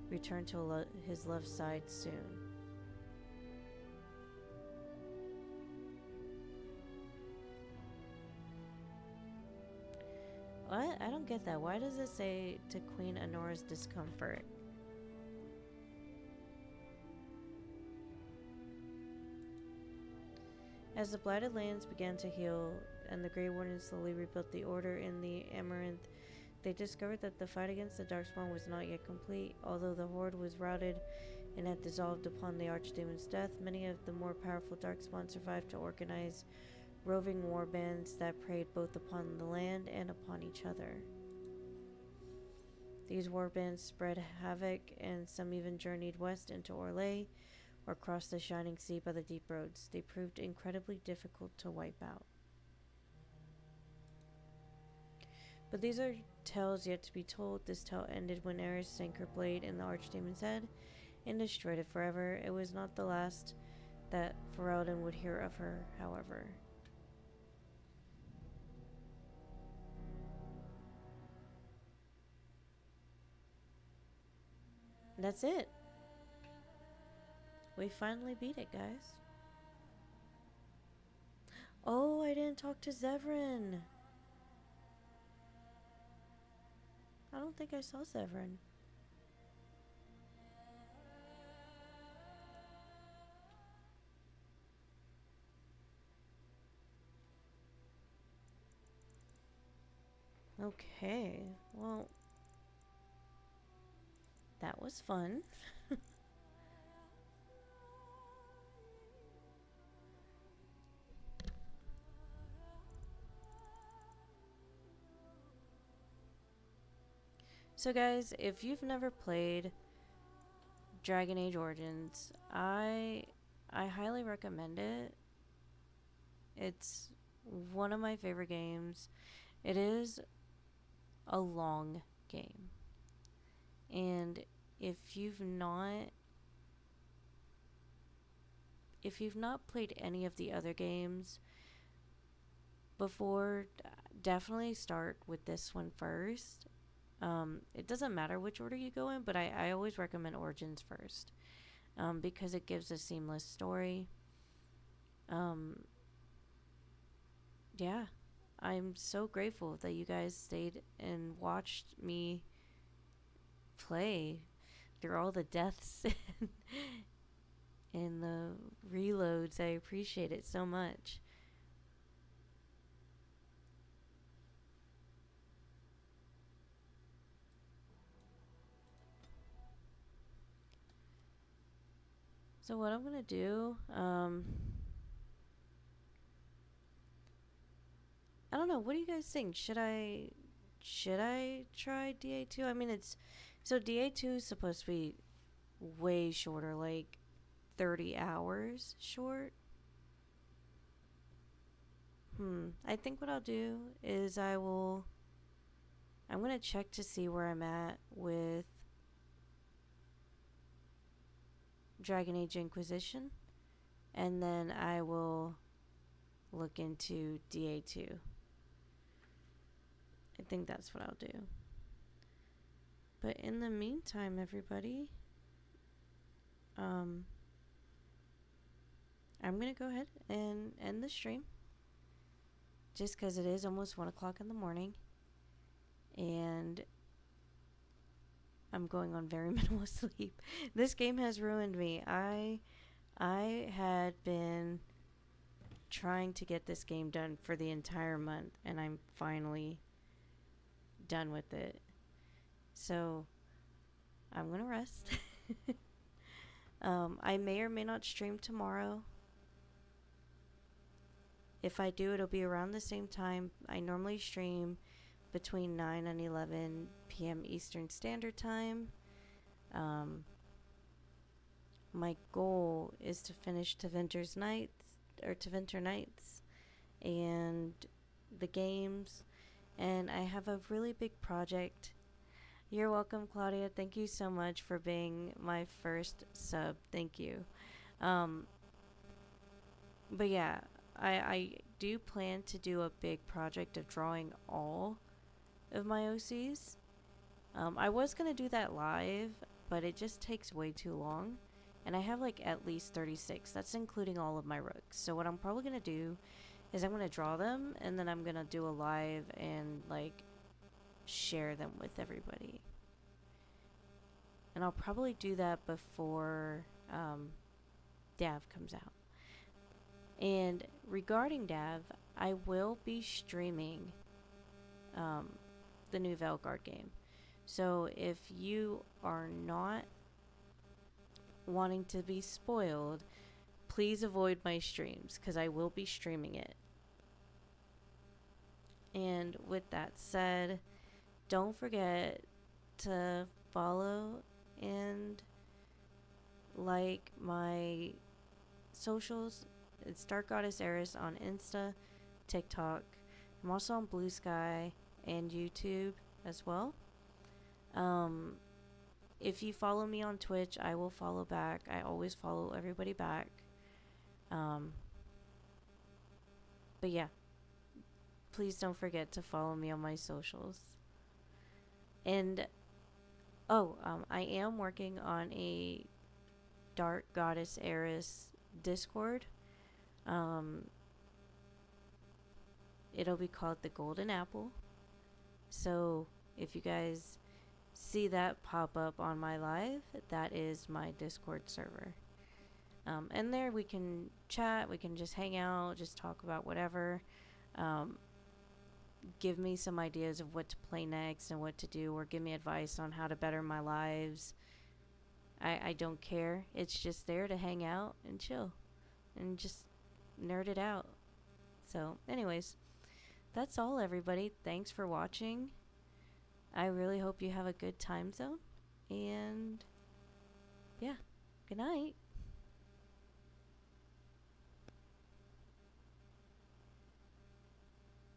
return to his love's side soon. What? I don't get that. Why does it say to Queen Honora's discomfort? As the blighted lands began to heal and the Grey Wardens slowly rebuilt the order in the Amaranth, they discovered that the fight against the Darkspawn was not yet complete. Although the Horde was routed and had dissolved upon the Archdemon's death, many of the more powerful Darkspawn survived to organize roving war bands that preyed both upon the land and upon each other. These war bands spread havoc, and some even journeyed west into Orlais or crossed the Shining Sea by the Deep Roads. They proved incredibly difficult to wipe out. But these are tales yet to be told. This tale ended when Aerys sank her blade in the Archdemon's head, and destroyed it forever. It was not the last that Ferelden would hear of her, however. That's it. We finally beat it, guys. Oh, I didn't talk to Zevran. I don't think I saw Zevran. Okay, well, that was fun. So guys, if you've never played Dragon Age Origins, I highly recommend it. It's one of my favorite games. It is a long game. And if you've not played any of the other games before, definitely start with this one first. It doesn't matter which order you go in, but I always recommend Origins first, because it gives a seamless story. Yeah, I'm so grateful that you guys stayed and watched me play through all the deaths and the reloads. I appreciate it so much. So what I'm gonna do, I don't know. What do you guys think? Should I try DA2? I mean, it's so DA2 is supposed to be way shorter, like 30 hours short. I think what I'll do is I'm gonna check to see where I'm at with Dragon Age Inquisition, and then I will look into DA2. I think that's what I'll do. But in the meantime, everybody, I'm gonna go ahead and end the stream, just because it is almost 1 o'clock in the morning, and I'm going on very minimal sleep. This game has ruined me. I had been trying to get this game done for the entire month, and I'm finally done with it. So I'm gonna rest. I may or may not stream tomorrow. If I do, it'll be around the same time. I normally stream between 9 and 11 p.m. Eastern Standard Time. My goal is to finish Tevinter's Nights, or Tevinter Nights, and the games. And I have a really big project. You're welcome, Claudia. Thank you so much for being my first sub. Thank you. But yeah, I do plan to do a big project of drawing all of my OCs. I was going to do that live, but it just takes way too long. And I have like at least 36. That's including all of my rooks. So what I'm probably going to do is I'm going to draw them, and then I'm going to do a live and like share them with everybody. And I'll probably do that before Dav comes out. And regarding Dav, I will be streaming the new Velgard game. So if you are not wanting to be spoiled, please avoid my streams, because I will be streaming it. And with that said, don't forget to follow and like my socials. It's Dark Goddess Eris on Insta, TikTok. I'm also on Blue Sky and YouTube as well. if you follow me on Twitch, I will follow back. I always follow everybody back. But yeah, please don't forget to follow me on my socials. And I am working on a Dark Goddess Eris Discord. It'll be called the Golden Apple. So if you guys see that pop up on my live, that is my Discord server. And there we can chat, we can just hang out, just talk about whatever. Give me some ideas of what to play next and what to do, or give me advice on how to better my lives. I don't care. It's just there to hang out and chill and just nerd it out. So, anyways, that's all, everybody. Thanks for watching. I really hope you have a good time zone. And yeah, good night.